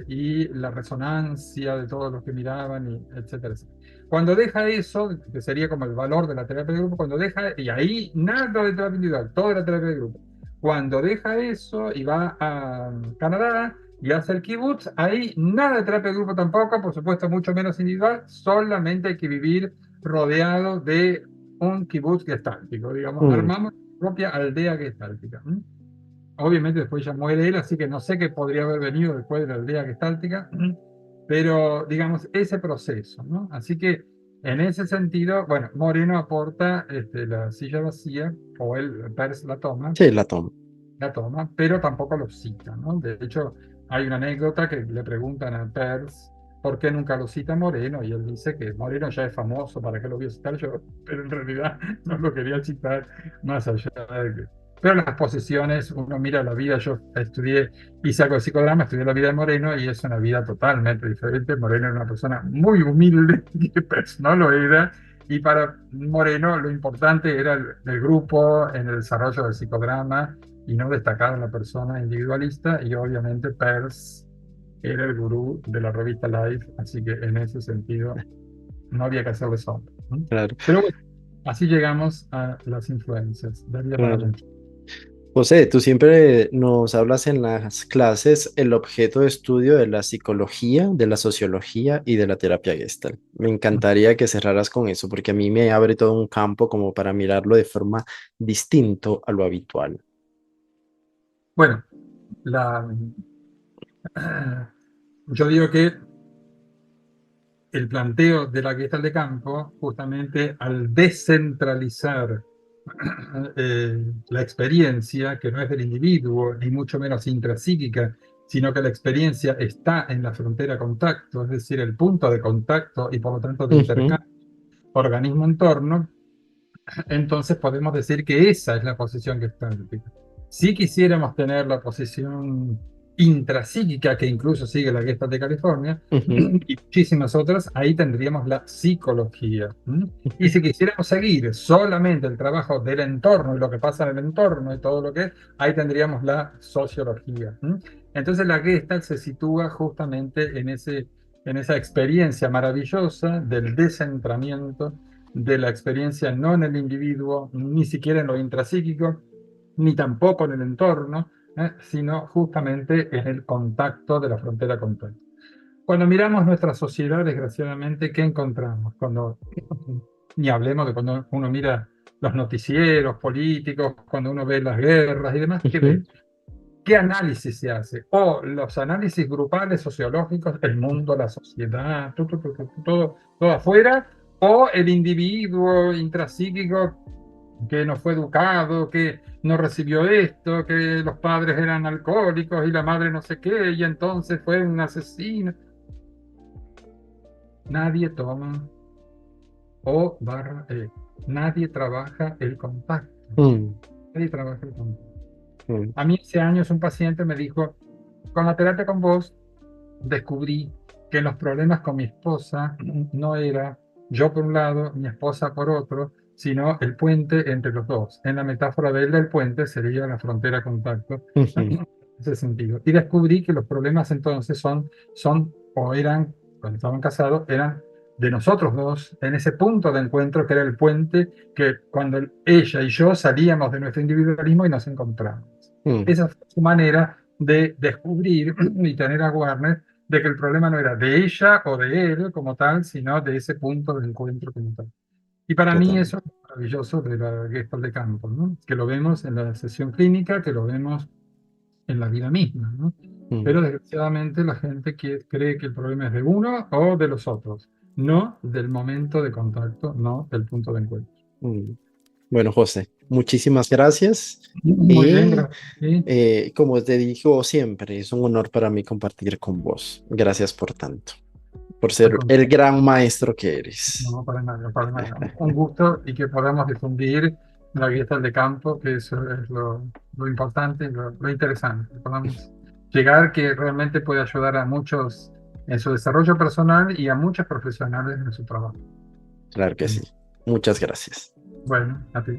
y la resonancia de todos los que miraban, y etcétera, etcétera. Cuando deja eso, que sería como el valor de la terapia de grupo, cuando deja, y ahí nada de terapia individual, todo era terapia de grupo. Cuando deja eso y va a Canadá y hace el kibutz, ahí nada de terapia de grupo tampoco, por supuesto mucho menos individual, solamente hay que vivir rodeado de un kibutz gestáltico, digamos, armamos propia aldea gestáltica. Obviamente después ya muere él, así que no sé qué podría haber venido después de la aldea gestáltica, pero digamos, ese proceso, ¿no? Así que en ese sentido, bueno, Moreno aporta la silla vacía, o él, Peirce Sí, la tomo. la toma, pero tampoco lo cita, ¿no? De hecho, hay una anécdota que le preguntan a Peirce por qué nunca lo cita Moreno, y él dice que Moreno ya es famoso, ¿para qué lo voy a citar yo? Pero en realidad no lo quería citar más allá de que... Pero las posiciones, uno mira la vida, yo hice algo de psicodrama, estudié la vida de Moreno y es una vida totalmente diferente. Moreno era una persona muy humilde, que Peirce no lo era, y para Moreno lo importante era el grupo en el desarrollo del psicodrama y no destacar a la persona individualista, y obviamente Peirce era el gurú de la revista Life, así que en ese sentido no había que hacerle sombra. Claro, Pero bueno, así llegamos a las influencias. Daría para claro. mucho. José, tú siempre nos hablas en las clases el objeto de estudio de la psicología, de la sociología y de la terapia Gestalt. Me encantaría que cerraras con eso porque a mí me abre todo un campo como para mirarlo de forma distinto a lo habitual. Bueno, yo digo que el planteo de la Gestalt de campo, justamente al descentralizar la experiencia, que no es del individuo, ni mucho menos intrapsíquica, sino que la experiencia está en la frontera contacto, es decir, el punto de contacto y por lo tanto de Ujú, intercambio organismo-entorno, entonces podemos decir que esa es la posición gestáltica. Si quisiéramos tener la posición intrapsíquica, que incluso sigue la Gestalt de California, ujú, y muchísimas otras, ahí tendríamos la psicología. Y ujú. si quisiéramos seguir solamente el trabajo del entorno y lo que pasa en el entorno y todo lo que es, ahí tendríamos la sociología. Entonces la Gestalt se sitúa justamente en esa experiencia maravillosa del descentramiento, de la experiencia no en el individuo, ni siquiera en lo intrapsíquico, ni tampoco en el entorno, sino justamente en el contacto de la frontera contacto. Cuando miramos nuestra sociedad, desgraciadamente, ¿qué encontramos? Cuando, ni hablemos de cuando uno mira los noticieros políticos, cuando uno ve las guerras y demás, ¿qué ve? Ujú, ¿Qué análisis se hace? O los análisis grupales sociológicos, el mundo, la sociedad, todo afuera, o el individuo intrapsíquico que no fue educado, que no recibió esto, que los padres eran alcohólicos y la madre no sé qué, y entonces fue un asesino. Nadie toma O/E. Nadie trabaja el contacto. mm, Nadie trabaja el contacto. mm, A mí hace años un paciente me dijo, con la terapia con vos, descubrí que los problemas con mi esposa no era yo por un lado, mi esposa por otro, sino el puente entre los dos. En la metáfora de él del puente sería la frontera contacto, ujú, en ese sentido. Y descubrí que los problemas entonces son o eran, cuando estaban casados, eran de nosotros dos, en ese punto de encuentro que era el puente, que cuando ella y yo salíamos de nuestro individualismo y nos encontramos. mm, Esa fue su manera de descubrir y tener awareness de que el problema no era de ella o de él como tal, sino de ese punto de encuentro como tal. Y para mí eso totalmente. es maravilloso de la Gestalt de campo, ¿no? Que lo vemos en la sesión clínica, que lo vemos en la vida misma, ¿no? Mm, Pero desgraciadamente la gente cree que el problema es de uno o de los otros, no del momento de contacto, no del punto de encuentro. mm. Bueno, José, muchísimas gracias. Muy bien, Y gracias. Sí. como te digo siempre, es un honor para mí compartir con vos. Gracias por tanto, por Al ser el contrario. gran maestro que eres. No, para nada, para nada. Un gusto y que podamos difundir la Gestalt de campo, que eso es lo importante, lo interesante. Que podamos llegar, que realmente puede ayudar a muchos en su desarrollo personal y a muchos profesionales en su trabajo. Claro que sí. Muchas gracias. Bueno, a ti.